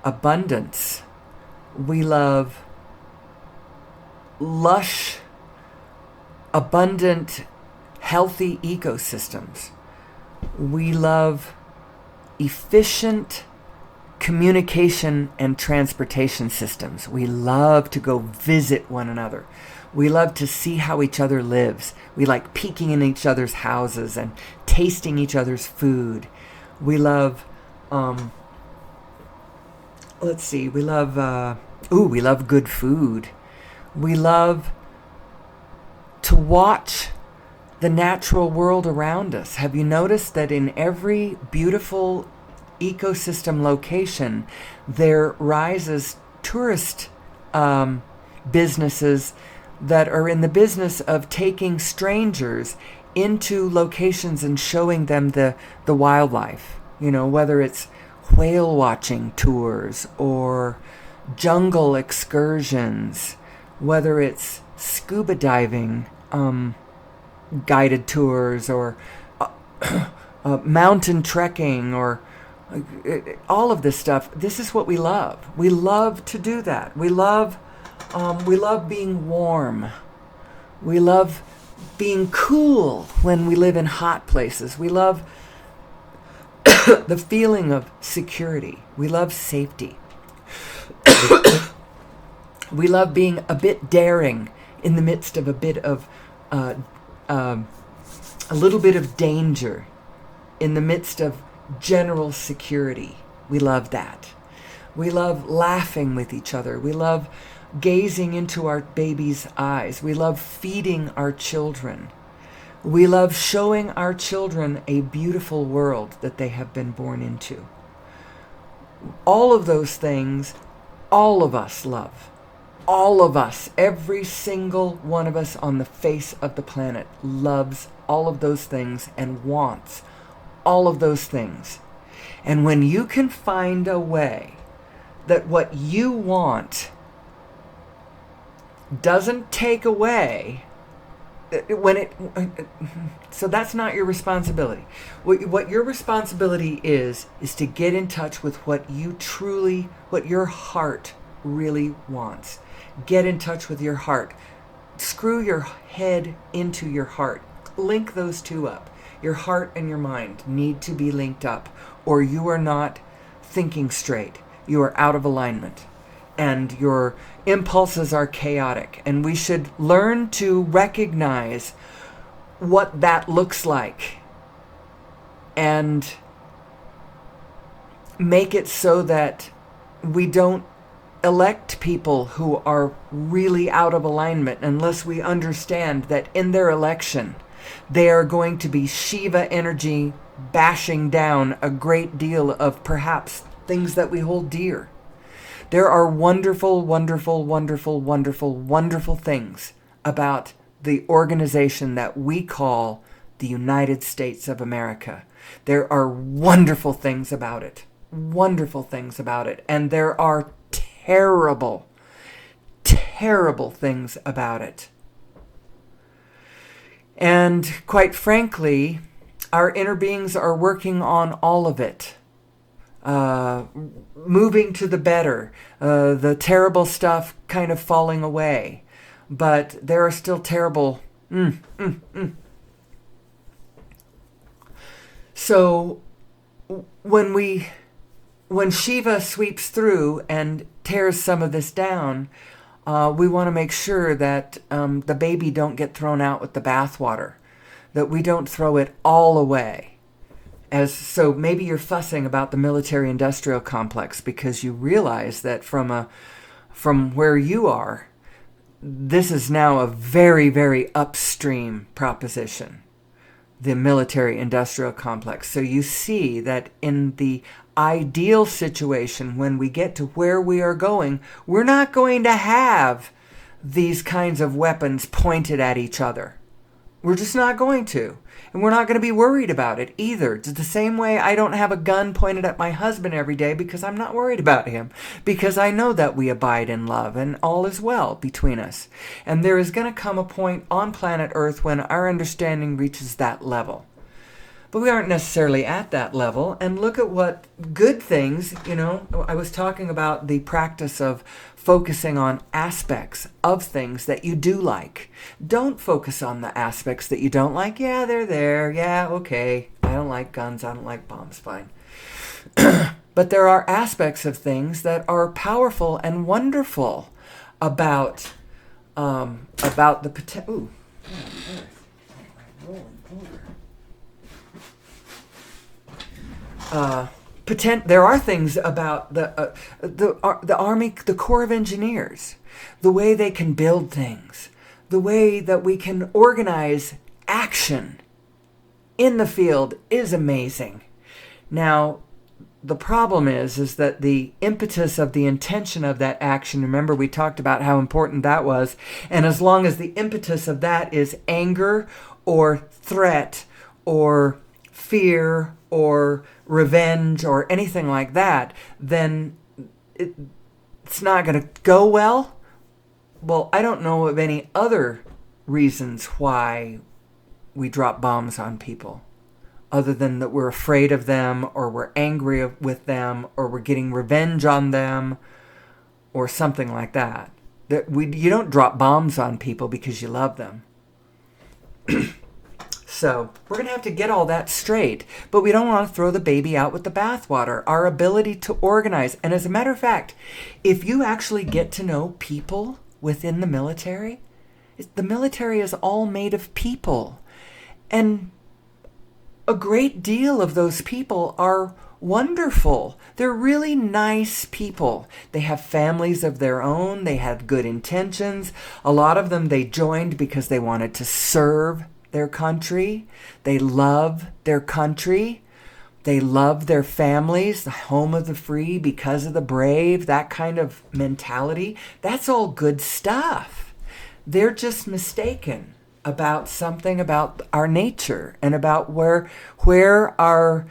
abundance. We love lush, abundant, healthy ecosystems. We love efficient communication and transportation systems. We love to go visit one another. We love to see how each other lives. We like peeking in each other's houses and tasting each other's food. We love, we love good food. We love to watch the natural world around us. Have you noticed that in every beautiful ecosystem location, there rises tourist businesses that are in the business of taking strangers into locations and showing them the wildlife. You know, whether it's whale watching tours or jungle excursions, whether it's scuba diving guided tours or mountain trekking or all of this stuff. This is what we love. We love to do that. We love being warm. We love being cool when we live in hot places. We love the feeling of security. We love safety. We love being a bit daring in the midst of a bit of a little bit of danger, in the midst of general security. We love that. We love laughing with each other. We love gazing into our baby's eyes. We love feeding our children. We love showing our children a beautiful world that they have been born into. All of those things, all of us love. All of us, every single one of us on the face of the planet loves all of those things and wants all of those things. And when you can find a way that what you want doesn't take away, so that's not your responsibility. What your responsibility is to get in touch with what your heart really wants. Get in touch with your heart. Screw your head into your heart. Link those two up. Your heart and your mind need to be linked up, or you are not thinking straight. You are out of alignment, and your impulses are chaotic. And we should learn to recognize what that looks like and make it so that we don't elect people who are really out of alignment unless we understand that in their election they are going to be Shiva energy bashing down a great deal of perhaps things that we hold dear. There are wonderful, wonderful, wonderful, wonderful, wonderful things about the organization that we call the United States of America. There are wonderful things about it. Wonderful things about it. And there are terrible, terrible things about it. And quite frankly, our inner beings are working on all of it. Moving to the better, the terrible stuff kind of falling away. But there are still terrible... So when Shiva sweeps through and tears some of this down, we want to make sure that the baby don't get thrown out with the bathwater, that we don't throw it all away. So maybe you're fussing about the military-industrial complex because you realize that from where you are, this is now a very, very upstream proposition, the military-industrial complex. So you see that in the ideal situation, when we get to where we are going, we're not going to have these kinds of weapons pointed at each other. We're just not going to. And we're not going to be worried about it either. It's the same way I don't have a gun pointed at my husband every day because I'm not worried about him. Because I know that we abide in love and all is well between us. And there is going to come a point on planet Earth when our understanding reaches that level. But we aren't necessarily at that level. And look at what good things, I was talking about the practice of focusing on aspects of things that you do like. Don't focus on the aspects that you don't like. Yeah, they're there. Yeah, okay. I don't like guns. I don't like bombs. Fine. But there are aspects of things that are powerful and wonderful about the potential. Ooh. There are things about the Army, the Corps of Engineers, the way they can build things, the way that we can organize action in the field is amazing. Now, the problem is that the impetus of the intention of that action, remember we talked about how important that was, and as long as the impetus of that is anger or threat or fear or revenge or anything like that, then it's not going to go well. Well, I don't know of any other reasons why we drop bombs on people, other than that we're afraid of them, or we're angry with them, or we're getting revenge on them, or something like that. You don't drop bombs on people because you love them. So we're going to have to get all that straight, but we don't want to throw the baby out with the bathwater. Our ability to organize, and as a matter of fact, if you actually get to know people within the military is all made of people. And a great deal of those people are wonderful. They're really nice people. They have families of their own. They have good intentions. A lot of them they joined because they wanted to serve their country. They love their country. They love their families, the home of the free because of the brave, that kind of mentality. That's all good stuff. They're just mistaken about something about our nature and about where our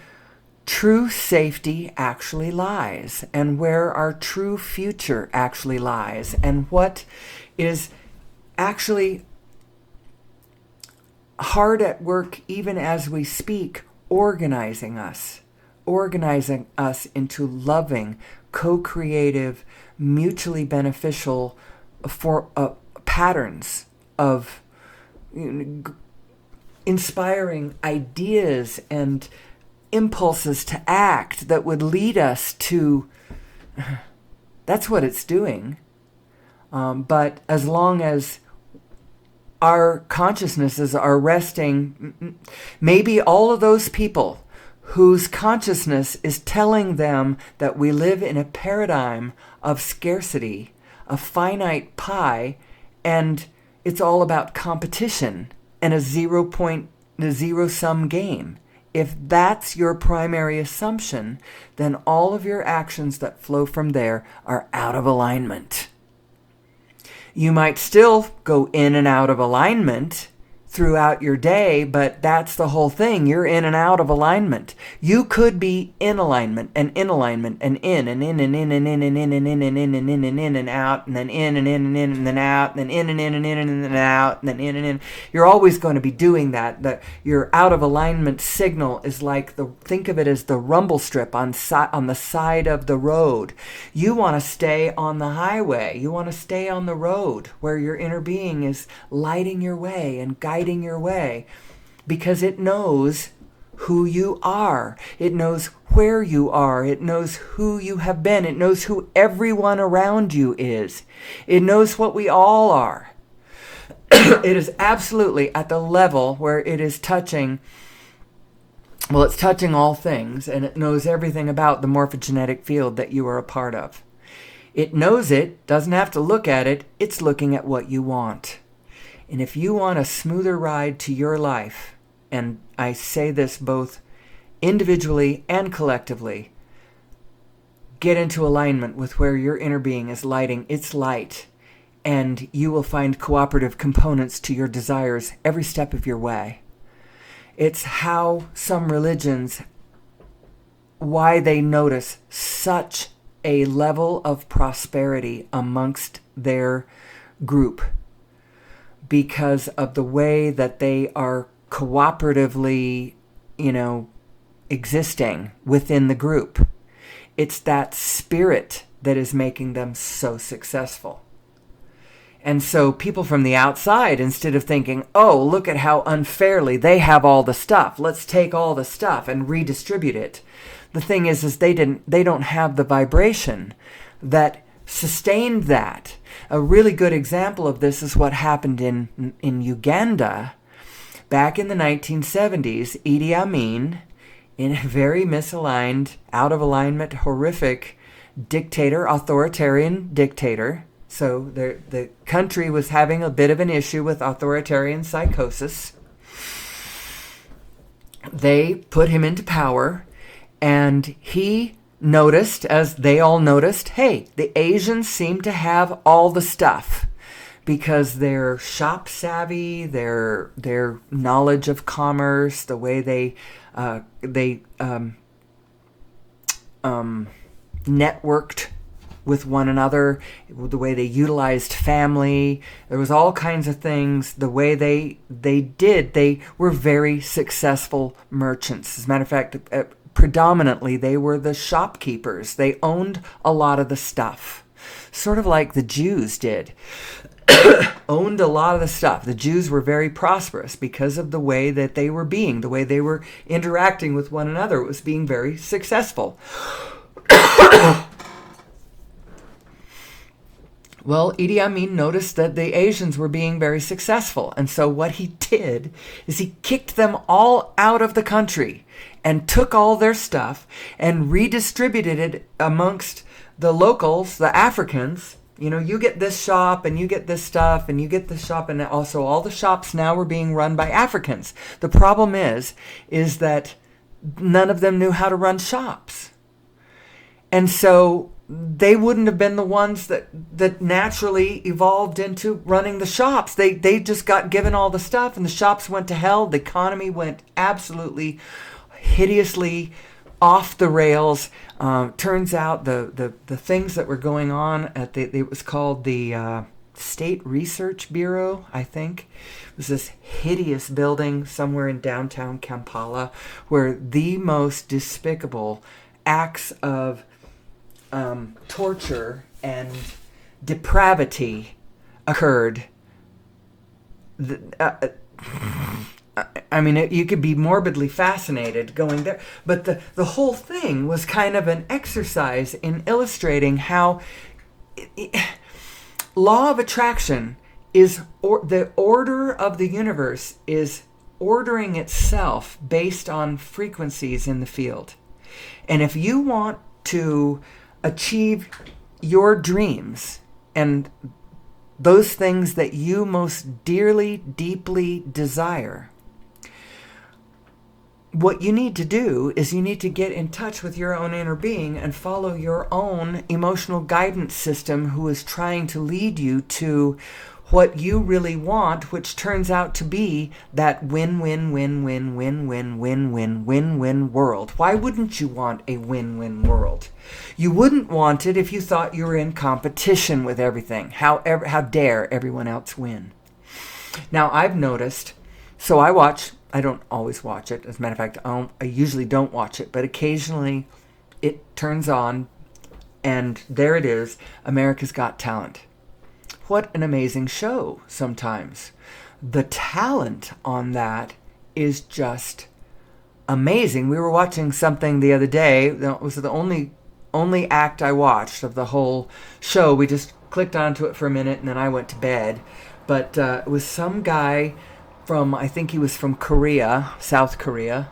true safety actually lies, and where our true future actually lies, and what is actually hard at work even as we speak, organizing us into loving, co-creative, mutually beneficial patterns of inspiring ideas and impulses to act that would lead us to... That's what it's doing. But as long as our consciousnesses are resting, maybe all of those people whose consciousness is telling them that we live in a paradigm of scarcity, a finite pie, and it's all about competition and a zero-sum game. If that's your primary assumption, then all of your actions that flow from there are out of alignment. You might still go in and out of alignment throughout your day, but that's the whole thing. You're in and out of alignment. You could be in alignment and in alignment and in and in and in and in and in and in and in and in and in and out, and then in and in and in and then out, and then in and in and in and then out, and then in and in. You're always going to be doing that. Your out of alignment signal is like think of it as the rumble strip on the side of the road. You want to stay on the highway. You want to stay on the road where your inner being is lighting your way and guiding your way, because it knows who you are. It knows where you are. It knows who you have been. It knows who everyone around you is. It knows what we all are. It is absolutely at the level where it is touching, well, it's touching all things, and it knows everything about the morphogenetic field that you are a part of. It knows it, doesn't have to look at it, it's looking at what you want. And if you want a smoother ride to your life, and I say this both individually and collectively, get into alignment with where your inner being is lighting its light, and you will find cooperative components to your desires every step of your way. It's how some religions, why they notice such a level of prosperity amongst their group, because of the way that they are cooperatively you know, existing within the group. It's that spirit that is making them so successful. And so people from the outside, instead of thinking, oh, look at how unfairly they have all the stuff, let's take all the stuff and redistribute it. The thing is they don't have the vibration that sustained that. A really good example of this is what happened in Uganda back in the 1970s. Idi Amin, in a very misaligned, out of alignment, horrific dictator, authoritarian dictator. So the country was having a bit of an issue with authoritarian psychosis. They put him into power, and he noticed, as they all noticed, hey, the Asians seem to have all the stuff because they're shop savvy, their knowledge of commerce, the way they networked with one another, the way they utilized family. There was all kinds of things. The way they were very successful merchants. As a matter of fact, predominantly they were the shopkeepers. They owned a lot of the stuff, sort of like the Jews did. Owned a lot of the stuff. The Jews were very prosperous because of the way that they were being, the way they were interacting with one another. It was being very successful. Well, Idi Amin noticed that the Asians were being very successful. And so what he did is he kicked them all out of the country and took all their stuff and redistributed it amongst the locals, the Africans. You know, you get this shop and you get this stuff and you get this shop. And also all the shops now were being run by Africans. The problem is that none of them knew how to run shops. And so they wouldn't have been the ones that naturally evolved into running the shops. They just got given all the stuff and the shops went to hell. The economy went absolutely hideously off the rails. Turns out the things that were going on at it was called the State Research Bureau, I think. It was this hideous building somewhere in downtown Kampala where the most despicable acts of torture and depravity occurred. I mean, you could be morbidly fascinated going there, but the whole thing was kind of an exercise in illustrating how law of attraction is, the order of the universe is ordering itself based on frequencies in the field. And if you want to achieve your dreams and those things that you most dearly, deeply desire, what you need to do is you need to get in touch with your own inner being and follow your own emotional guidance system who is trying to lead you to what you really want, which turns out to be that win-win-win-win-win-win-win-win-win world. Why wouldn't you want a win-win world? You wouldn't want it if you thought you were in competition with everything. How dare everyone else win? Now, I've noticed, so I don't always watch it. As a matter of fact, I usually don't watch it, but occasionally it turns on, and there it is, America's Got Talent. What an amazing show sometimes. The talent on that is just amazing. We were watching something the other day. It was the only act I watched of the whole show. We just clicked onto it for a minute and then I went to bed. But it was some guy I think he was from Korea, South Korea.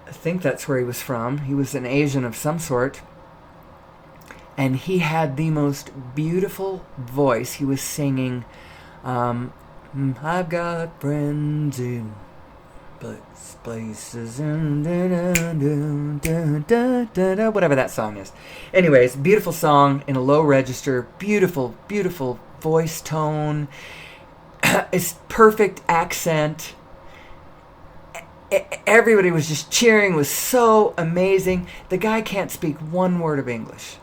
I think that's where he was from. He was an Asian of some sort. And he had the most beautiful voice. He was singing, I've got friends in places, whatever that song is. Anyways, beautiful song in a low register. Beautiful, beautiful voice tone. It's perfect accent. Everybody was just cheering. It was so amazing. The guy can't speak one word of English.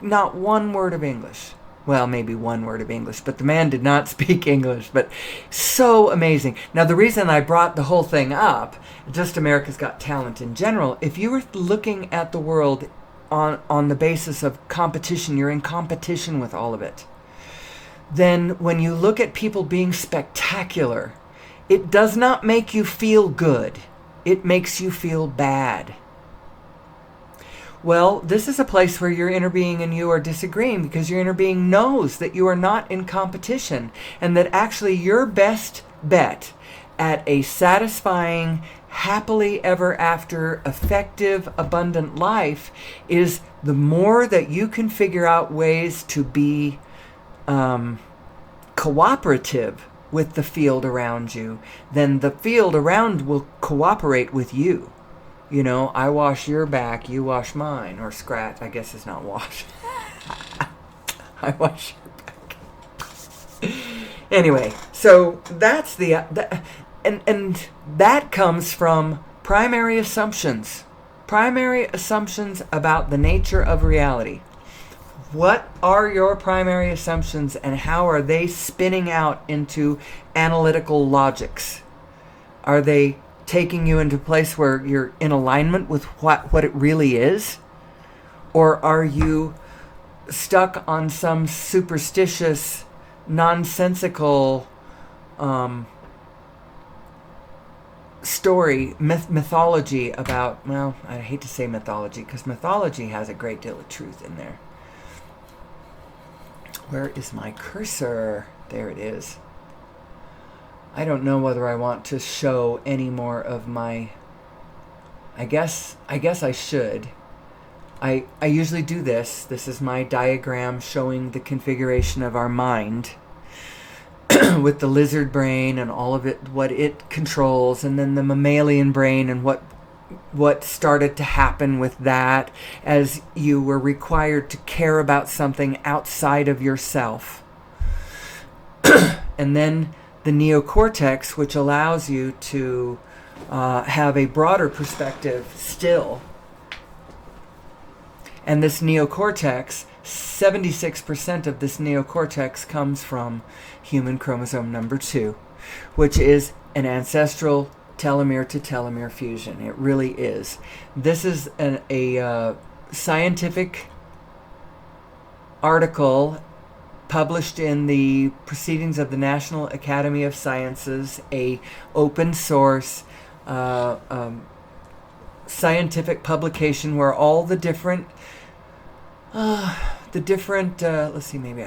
Not one word of English. well, maybe one word of English, but the man did not speak English, but so amazing. Now, the reason I brought the whole thing up, just America's Got Talent in general, if you were looking at the world on the basis of competition, you're in competition with all of it. Then when you look at people being spectacular, it does not make you feel good. It makes you feel bad. Well, this is a place where your inner being and you are disagreeing, because your inner being knows that you are not in competition, and that actually your best bet at a satisfying, happily ever after, effective, abundant life is the more that you can figure out ways to be cooperative with the field around you, then the field around will cooperate with you. You know, I wash your back, you wash mine. Or scratch, I guess it's not wash. I wash your back. Anyway, so that's and that comes from primary assumptions. Primary assumptions about the nature of reality. What are your primary assumptions, and how are they spinning out into analytical logics? Are they taking you into a place where you're in alignment with what it really is? Or are you stuck on some superstitious, nonsensical story, mythology about, well, I hate to say mythology, because mythology has a great deal of truth in there. Where is my cursor? There it is. I don't know whether I want to show any more of my... I guess I should. I usually do this. This is my diagram showing the configuration of our mind with the lizard brain and all of it, what it controls, and then the mammalian brain and what started to happen with that as you were required to care about something outside of yourself. And then the neocortex, which allows you to have a broader perspective still. And this neocortex, 76% of this neocortex comes from human chromosome number 2, which is an ancestral telomere to telomere fusion. It really is. This is a scientific article published in the Proceedings of the National Academy of Sciences, a open source scientific publication where all the different let's see, maybe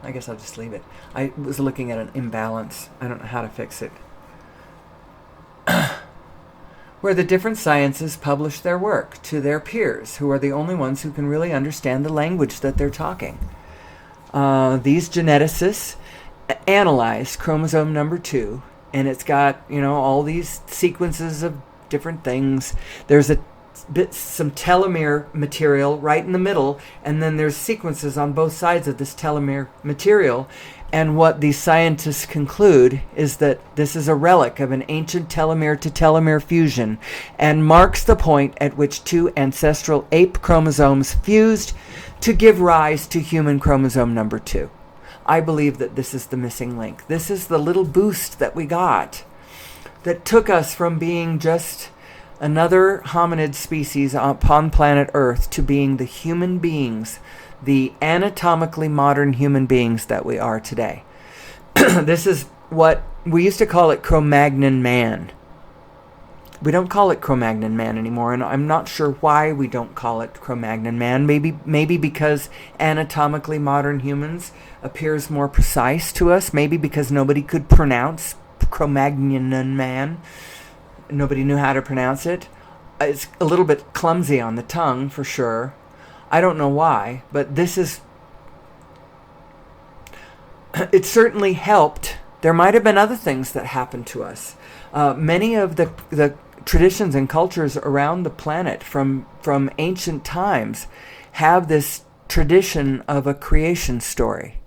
I guess I'll just leave it. I was looking at an imbalance. I don't know how to fix it. Where the different sciences publish their work to their peers, who are the only ones who can really understand the language that they're talking. These geneticists analyze chromosome number 2, and it's got, all these sequences of different things. There's some telomere material right in the middle, and then there's sequences on both sides of this telomere material. And what these scientists conclude is that this is a relic of an ancient telomere to telomere fusion, and marks the point at which 2 ancestral ape chromosomes fused to give rise to human chromosome number 2. I believe that this is the missing link. This is the little boost that we got that took us from being just another hominid species upon planet Earth to being the human beings, the anatomically modern human beings that we are today. This is what we used to call it, Cro-Magnon man. We don't call it Cro-Magnon man anymore, and I'm not sure why we don't call it Cro-Magnon man. Maybe because anatomically modern humans appears more precise to us. Maybe because nobody could pronounce Cro-Magnon man. Nobody knew how to pronounce it. It's a little bit clumsy on the tongue, for sure. I don't know why, but it certainly helped. There might have been other things that happened to us. Many of the traditions and cultures around the planet from ancient times have this tradition of a creation story.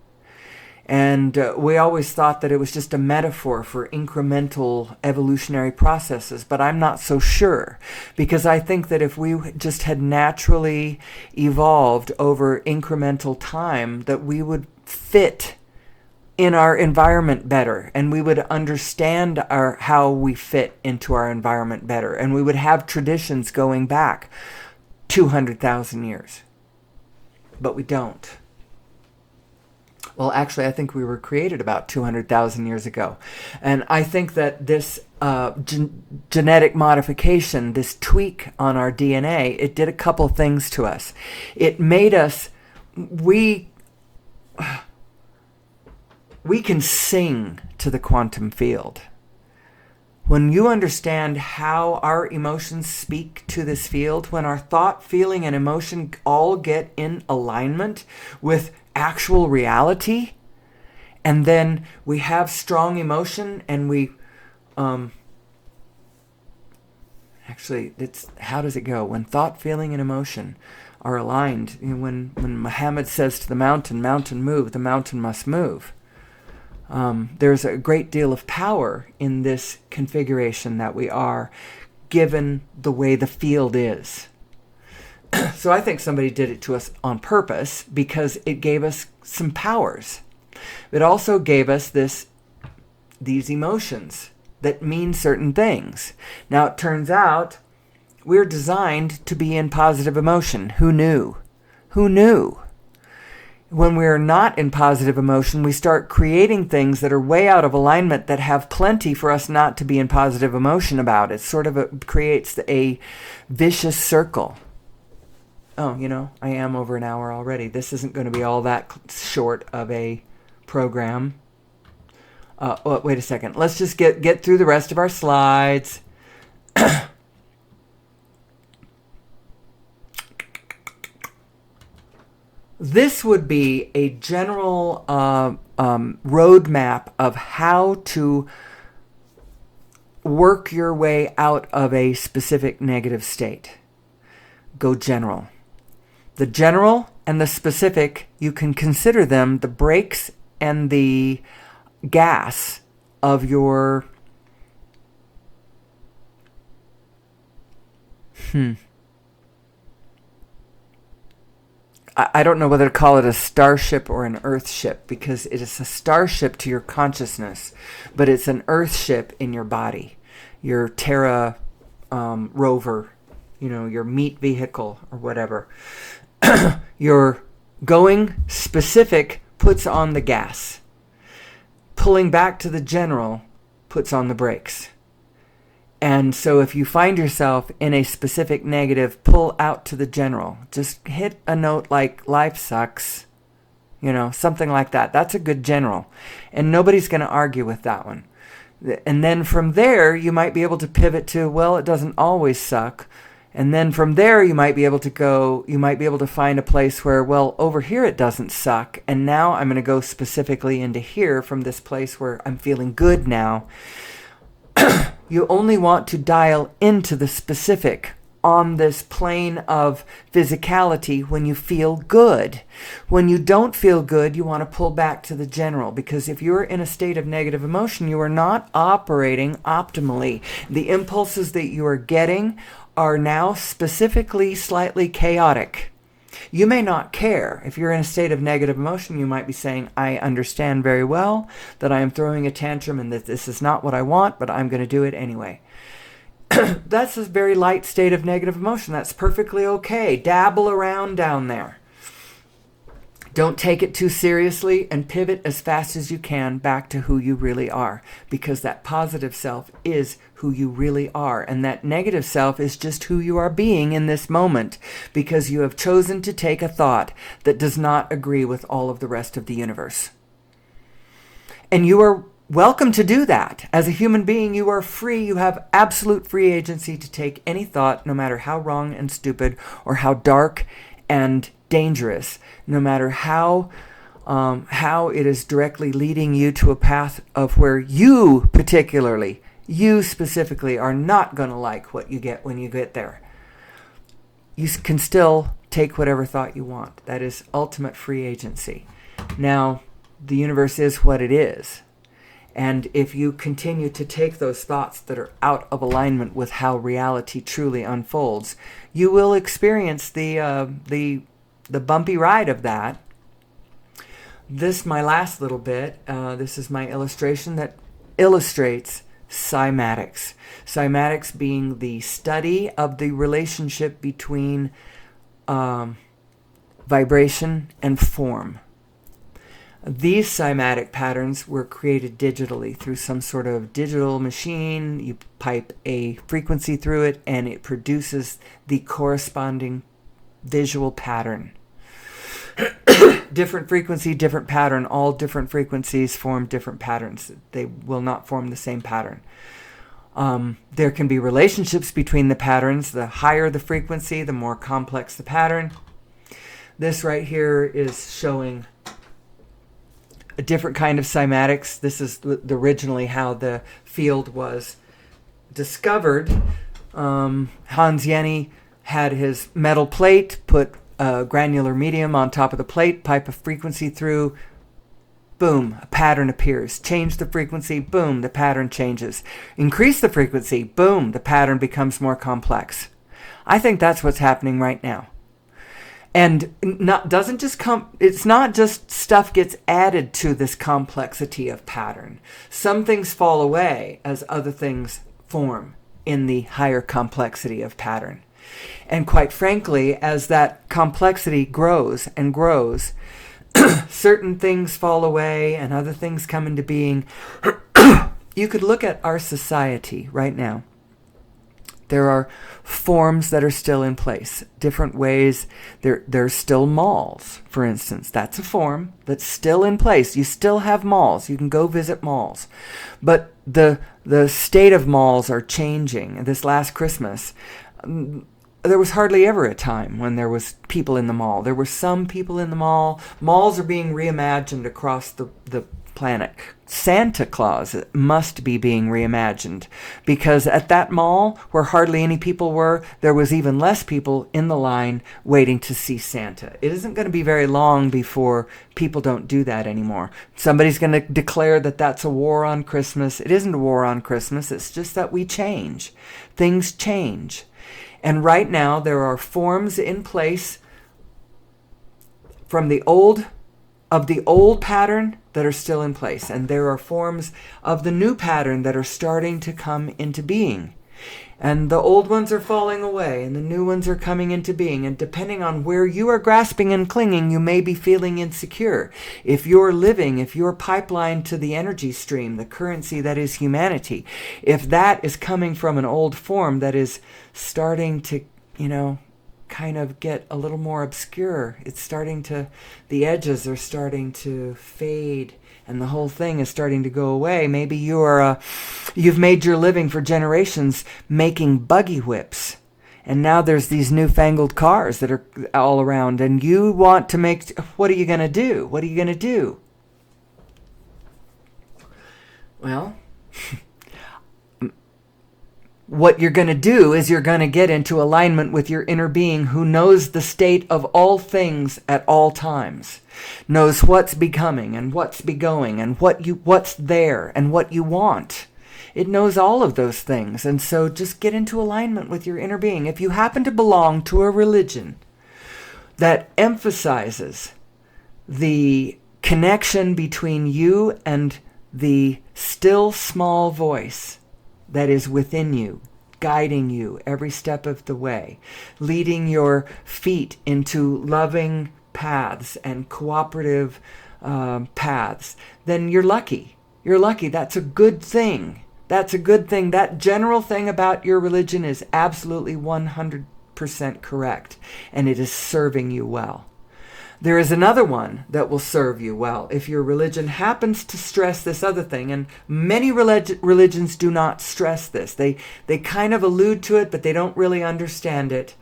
And we always thought that it was just a metaphor for incremental evolutionary processes, but I'm not so sure, because I think that if we just had naturally evolved over incremental time, that we would fit in our environment better, and we would understand how we fit into our environment better, and we would have traditions going back 200,000 years. But we don't. Well, actually, I think we were created about 200,000 years ago. And I think that this genetic modification, this tweak on our DNA, it did a couple things to us. It made us, we can sing to the quantum field. When you understand how our emotions speak to this field, when our thought, feeling, and emotion all get in alignment with actual reality, and then we have strong emotion, and we actually, it's, how does it go? When thought, feeling, and emotion are aligned, you know, when Muhammad says to the mountain, "Mountain, move," the mountain must move. There's a great deal of power in this configuration that we are, given the way the field is. So I think somebody did it to us on purpose, because it gave us some powers. It also gave us these emotions that mean certain things. Now it turns out we're designed to be in positive emotion. Who knew? Who knew? When we're not in positive emotion, we start creating things that are way out of alignment, that have plenty for us not to be in positive emotion about. It sort of creates a vicious circle. Oh, you know, I am over an hour already. This isn't going to be all that short of a program. Wait a second. Let's just get through the rest of our slides. This would be a general roadmap of how to work your way out of a specific negative state. Go general. The general and the specific, you can consider them the brakes and the gas of your I don't know whether to call it a starship or an earth ship, because it is a starship to your consciousness, but it's an earth ship in your body, your Terra rover, you know, your meat vehicle or whatever. Your going specific puts on the gas. Pulling back to the general puts on the brakes. And so if you find yourself in a specific negative, pull out to the general. Just hit a note like life sucks, you know, something like that. That's a good general. And nobody's going to argue with that one. And then from there, you might be able to pivot to, well, it doesn't always suck. And then from there, you might be able to find a place where, well, over here it doesn't suck. And now I'm going to go specifically into here from this place where I'm feeling good now. You only want to dial into the specific on this plane of physicality when you feel good. When you don't feel good, you want to pull back to the general, because if you're in a state of negative emotion, you are not operating optimally. The impulses that you are getting are now specifically slightly chaotic. You may not care. If you're in a state of negative emotion, you might be saying, I understand very well that I am throwing a tantrum and that this is not what I want, but I'm going to do it anyway. That's a very light state of negative emotion. That's perfectly okay. Dabble around down there. Don't take it too seriously, and pivot as fast as you can back to who you really are, because that positive self is who you really are, and that negative self is just who you are being in this moment, because you have chosen to take a thought that does not agree with all of the rest of the universe. And you are welcome to do that. As a human being, you are free. You have absolute free agency to take any thought, no matter how wrong and stupid or how dark and dangerous, no matter how it is directly leading you to a path of where you specifically are not going to like what you get when you get there. You can still take whatever thought you want. That is ultimate free agency. Now, the universe is what it is. And if you continue to take those thoughts that are out of alignment with how reality truly unfolds, you will experience the bumpy ride of that. This, my last little bit, this is my illustration that illustrates cymatics. Cymatics being the study of the relationship between vibration and form. These cymatic patterns were created digitally through some sort of digital machine. You pipe a frequency through it and it produces the corresponding visual pattern. Different frequency, different pattern. All different frequencies form different patterns. They will not form the same pattern. There can be relationships between the patterns. The higher the frequency, the more complex the pattern. This right here is showing a different kind of cymatics. This is originally how the field was discovered. Hans Jenny had his metal plate, put a granular medium on top of the plate, pipe a frequency through, boom, a pattern appears. Change the frequency, boom, the pattern changes. Increase the frequency, boom, the pattern becomes more complex. I think that's what's happening right now. And it's not just stuff gets added to this complexity of pattern. Some things fall away as other things form in the higher complexity of pattern. And quite frankly, as that complexity grows and grows, certain things fall away and other things come into being. You could look at our society right now. There are forms that are still in place, different ways. There's still malls, for instance. That's a form that's still in place. You still have malls. You can go visit malls. But the state of malls are changing. This last Christmas, there was hardly ever a time when there was people in the mall. There were some people in the mall. Malls are being reimagined across the planet. Santa Claus must be being reimagined, because at that mall where hardly any people were, there was even less people in the line waiting to see Santa. It isn't going to be very long before people don't do that anymore. Somebody's going to declare that that's a war on Christmas. It isn't a war on Christmas. It's just that we change. Things change. And right now there are forms in place from the old pattern that are still in place. And there are forms of the new pattern that are starting to come into being. And the old ones are falling away and the new ones are coming into being. And depending on where you are grasping and clinging, you may be feeling insecure. If you're pipelined to the energy stream, the currency that is humanity, if that is coming from an old form that is starting to, kind of get a little more obscure. The edges are starting to fade and the whole thing is starting to go away. Maybe you've made your living for generations making buggy whips. And now there's these newfangled cars that are all around and you want to what are you going to do? What are you going to do? Well, what you're going to do is you're going to get into alignment with your inner being who knows the state of all things at all times, knows what's becoming and what's begoing and what's there and what you want. It knows all of those things. And so just get into alignment with your inner being. If you happen to belong to a religion that emphasizes the connection between you and the still small voice that is within you, guiding you every step of the way, leading your feet into loving paths and cooperative paths, then you're lucky. You're lucky. That's a good thing. That's a good thing. That general thing about your religion is absolutely 100% correct, and it is serving you well. There is another one that will serve you well if your religion happens to stress this other thing, and many religions do not stress this. They kind of allude to it, but they don't really understand it.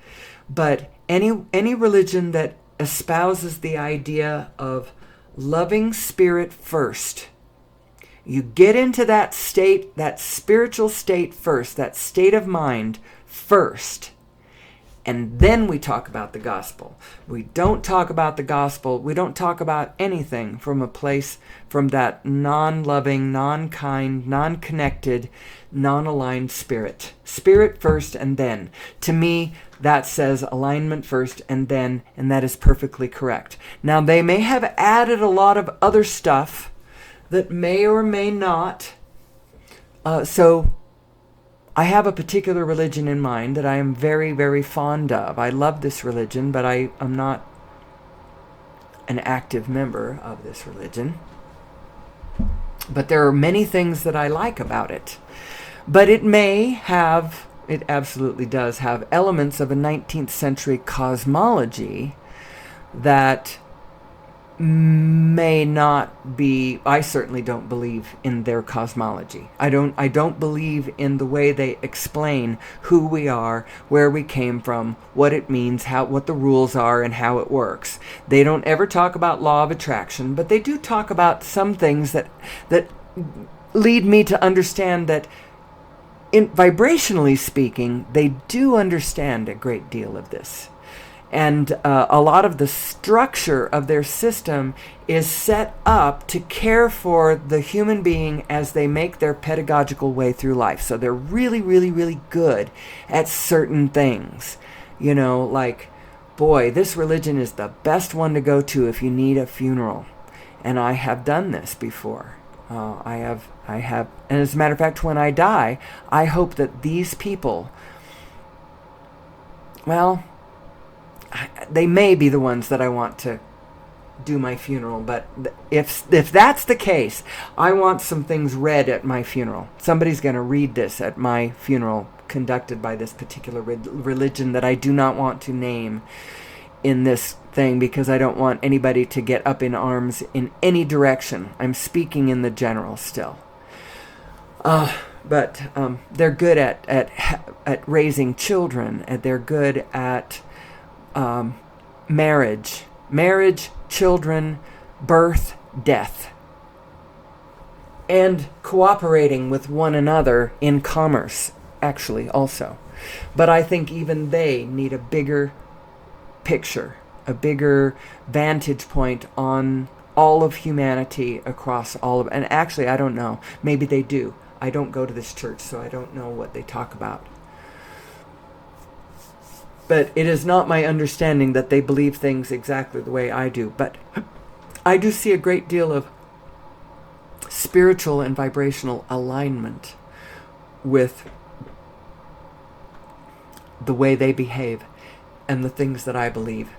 But any religion that espouses the idea of loving spirit first, you get into that state, that spiritual state first, that state of mind first, and then we talk about the gospel. We don't talk about the gospel. We don't talk about anything from a place, from that non-loving, non-kind, non-connected, non-aligned spirit. Spirit first and then. To me, that says alignment first and then, and that is perfectly correct. Now, they may have added a lot of other stuff that may or may not. So I have a particular religion in mind that I am very, very fond of. I love this religion, but I am not an active member of this religion. But there are many things that I like about it. But it may have, it absolutely does have elements of a 19th century cosmology that may not be. I certainly don't believe in their cosmology. I don't believe in the way they explain who we are, where we came from, what it means, what the rules are, and how it works. They don't ever talk about law of attraction, but they do talk about some things that lead me to understand that, vibrationally speaking, they do understand a great deal of this. And a lot of the structure of their system is set up to care for the human being as they make their pedagogical way through life. So they're really, really, really good at certain things. You know, like, boy, this religion is the best one to go to if you need a funeral. And I have done this before. I have, and as a matter of fact, when I die, I hope that these people, well, they may be the ones that I want to do my funeral, but if that's the case, I want some things read at my funeral. Somebody's going to read this at my funeral, conducted by this particular religion that I do not want to name in this thing, because I don't want anybody to get up in arms in any direction. I'm speaking in the general still. But they're good at raising children, and they're good at marriage, children, birth, death, and cooperating with one another in commerce, actually, also. But I think even they need a bigger picture, a bigger vantage point on all of humanity across all of, and actually, I don't know, maybe they do. I don't go to this church, so I don't know what they talk about. But it is not my understanding that they believe things exactly the way I do. But I do see a great deal of spiritual and vibrational alignment with the way they behave and the things that I believe.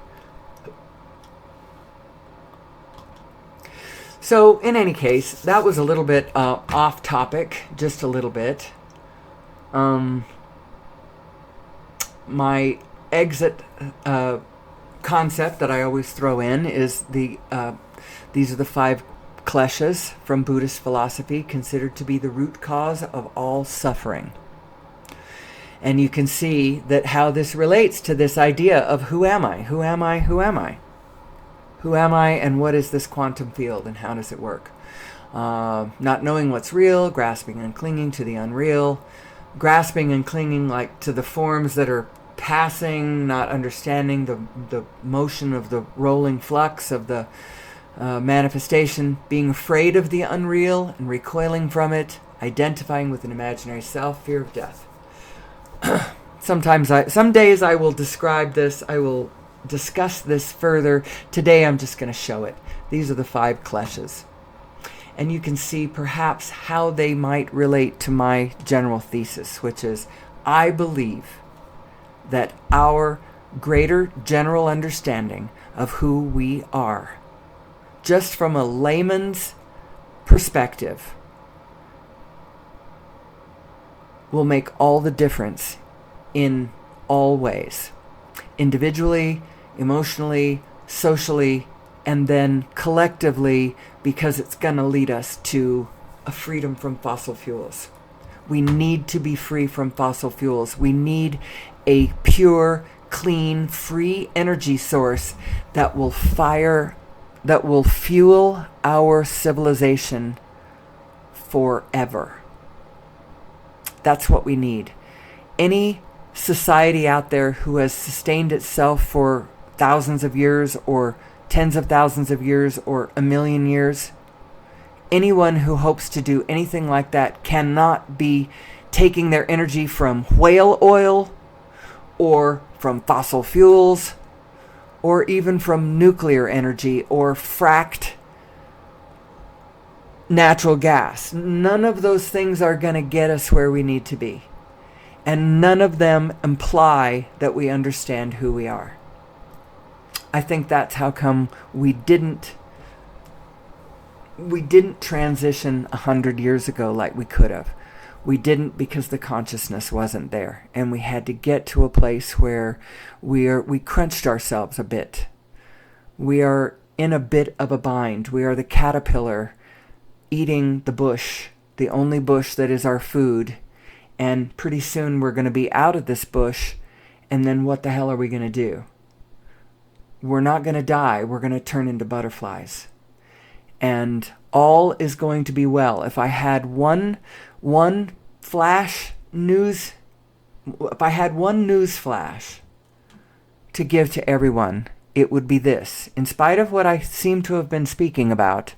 So, in any case, that was a little bit off topic, just a little bit. My exit concept that I always throw in is these are the 5 kleshas from Buddhist philosophy, considered to be the root cause of all suffering. And you can see that how this relates to this idea of who am I? Who am I? Who am I? Who am I, and what is this quantum field, and how does it work? Not knowing what's real, grasping and clinging to the unreal, grasping and clinging like to the forms that are passing, not understanding the motion of the rolling flux of the manifestation, being afraid of the unreal and recoiling from it, identifying with an imaginary self, fear of death. Some days I will describe this, I will discuss this further. Today I'm just going to show it. These are the 5 kleshas. And you can see perhaps how they might relate to my general thesis, which is, I believe that our greater general understanding of who we are, just from a layman's perspective, will make all the difference in all ways. Individually, emotionally, socially, and then collectively, because it's going to lead us to a freedom from fossil fuels. We need to be free from fossil fuels. We need a pure, clean, free energy source that will fuel our civilization forever. That's what we need. Any society out there who has sustained itself for thousands of years or tens of thousands of years or a million years. Anyone who hopes to do anything like that cannot be taking their energy from whale oil or from fossil fuels or even from nuclear energy or fracked natural gas. None of those things are going to get us where we need to be. And none of them imply that we understand who we are. I think that's how come we didn't transition 100 years ago like we could have. We didn't because the consciousness wasn't there. And we had to get to a place where we crunched ourselves a bit. We are in a bit of a bind. We are the caterpillar eating the bush, the only bush that is our food. And pretty soon we're going to be out of this bush. And then what the hell are we going to do? We're not going to die. We're going to turn into butterflies. And all is going to be well. If I had one flash news, if I had one news flash to give to everyone, it would be this. In spite of what I seem to have been speaking about,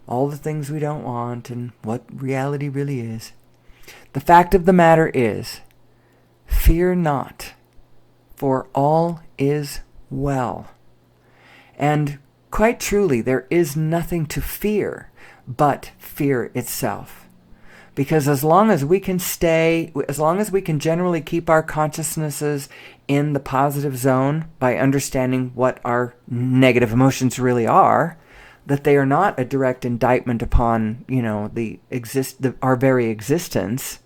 all the things we don't want and what reality really is, the fact of the matter is, fear not, for all is well. And quite truly, there is nothing to fear but fear itself. Because as long as we can generally keep our consciousnesses in the positive zone by understanding what our negative emotions really are, that they are not a direct indictment upon, our very existence.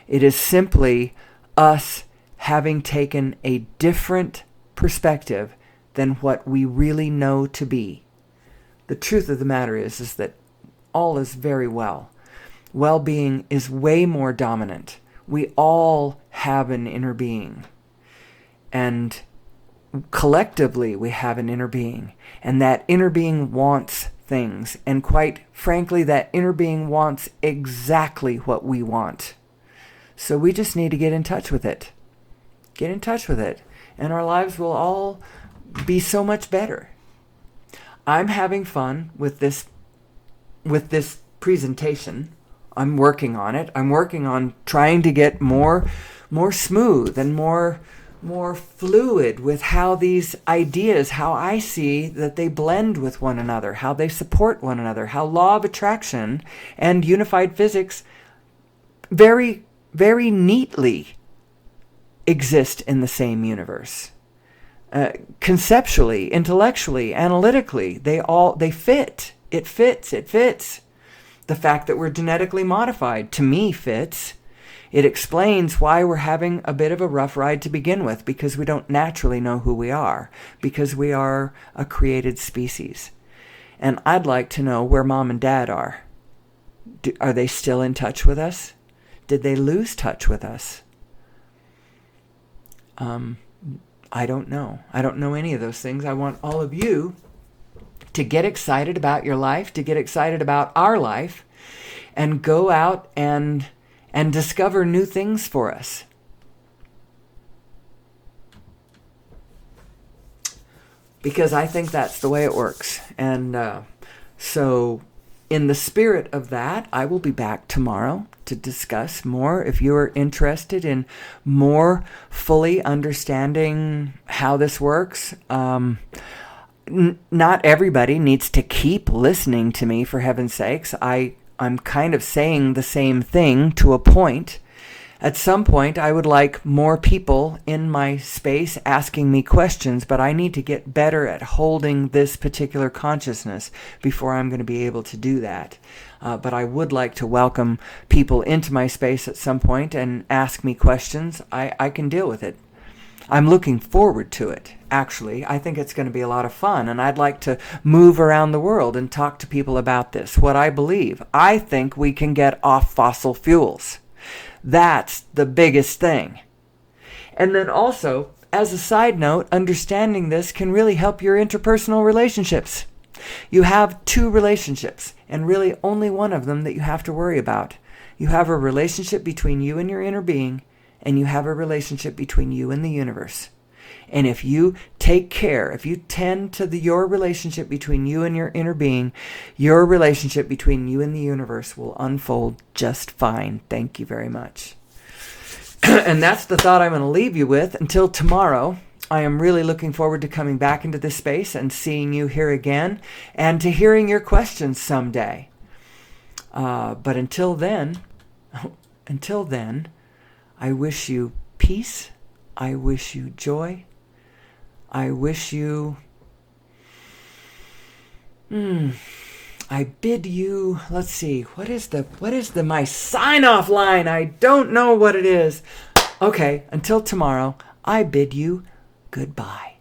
It is simply us having taken a different perspective than what we really know to be. The truth of the matter is that all is very well. Well-being is way more dominant. We all have an inner being. And collectively we have an inner being. And that inner being wants things. And quite frankly, that inner being wants exactly what we want. So we just need to get in touch with it. Get in touch with it. And our lives will all be so much better. I'm having fun with this presentation. I'm working on it. I'm working on trying to get more smooth and more fluid with how these ideas, how I see that they blend with one another, how they support one another, how law of attraction and unified physics very, very neatly exist in the same universe. Conceptually, intellectually, analytically, they fit. It fits. The fact that we're genetically modified, to me, fits. It explains why we're having a bit of a rough ride to begin with, because we don't naturally know who we are, because we are a created species. And I'd like to know where Mom and Dad are. Are they still in touch with us? Did they lose touch with us? I don't know. I don't know any of those things. I want all of you to get excited about your life, to get excited about our life, and go out and discover new things for us. Because I think that's the way it works. And so in the spirit of that, I will be back tomorrow to discuss more. If you are interested in more fully understanding how this works, not everybody needs to keep listening to me, for heaven's sakes. I'm kind of saying the same thing to a point. At some point, I would like more people in my space asking me questions, but I need to get better at holding this particular consciousness before I'm going to be able to do that. But I would like to welcome people into my space at some point and ask me questions. I can deal with it. I'm looking forward to it, actually. I think it's going to be a lot of fun, and I'd like to move around the world and talk to people about this, what I believe. I think we can get off fossil fuels. That's the biggest thing. And then also, as a side note, understanding this can really help your interpersonal relationships. You have two relationships, and really only one of them that you have to worry about. You have a relationship between you and your inner being, and you have a relationship between you and the universe. And if you take care, if you tend to your relationship between you and your inner being, your relationship between you and the universe will unfold just fine. Thank you very much. And that's the thought I'm going to leave you with until tomorrow. I am really looking forward to coming back into this space and seeing you here again and to hearing your questions someday. But until then, I wish you peace. I wish you joy. I wish you... I bid you... Let's see. What is my sign-off line? I don't know what it is. Okay, until tomorrow, I bid you goodbye.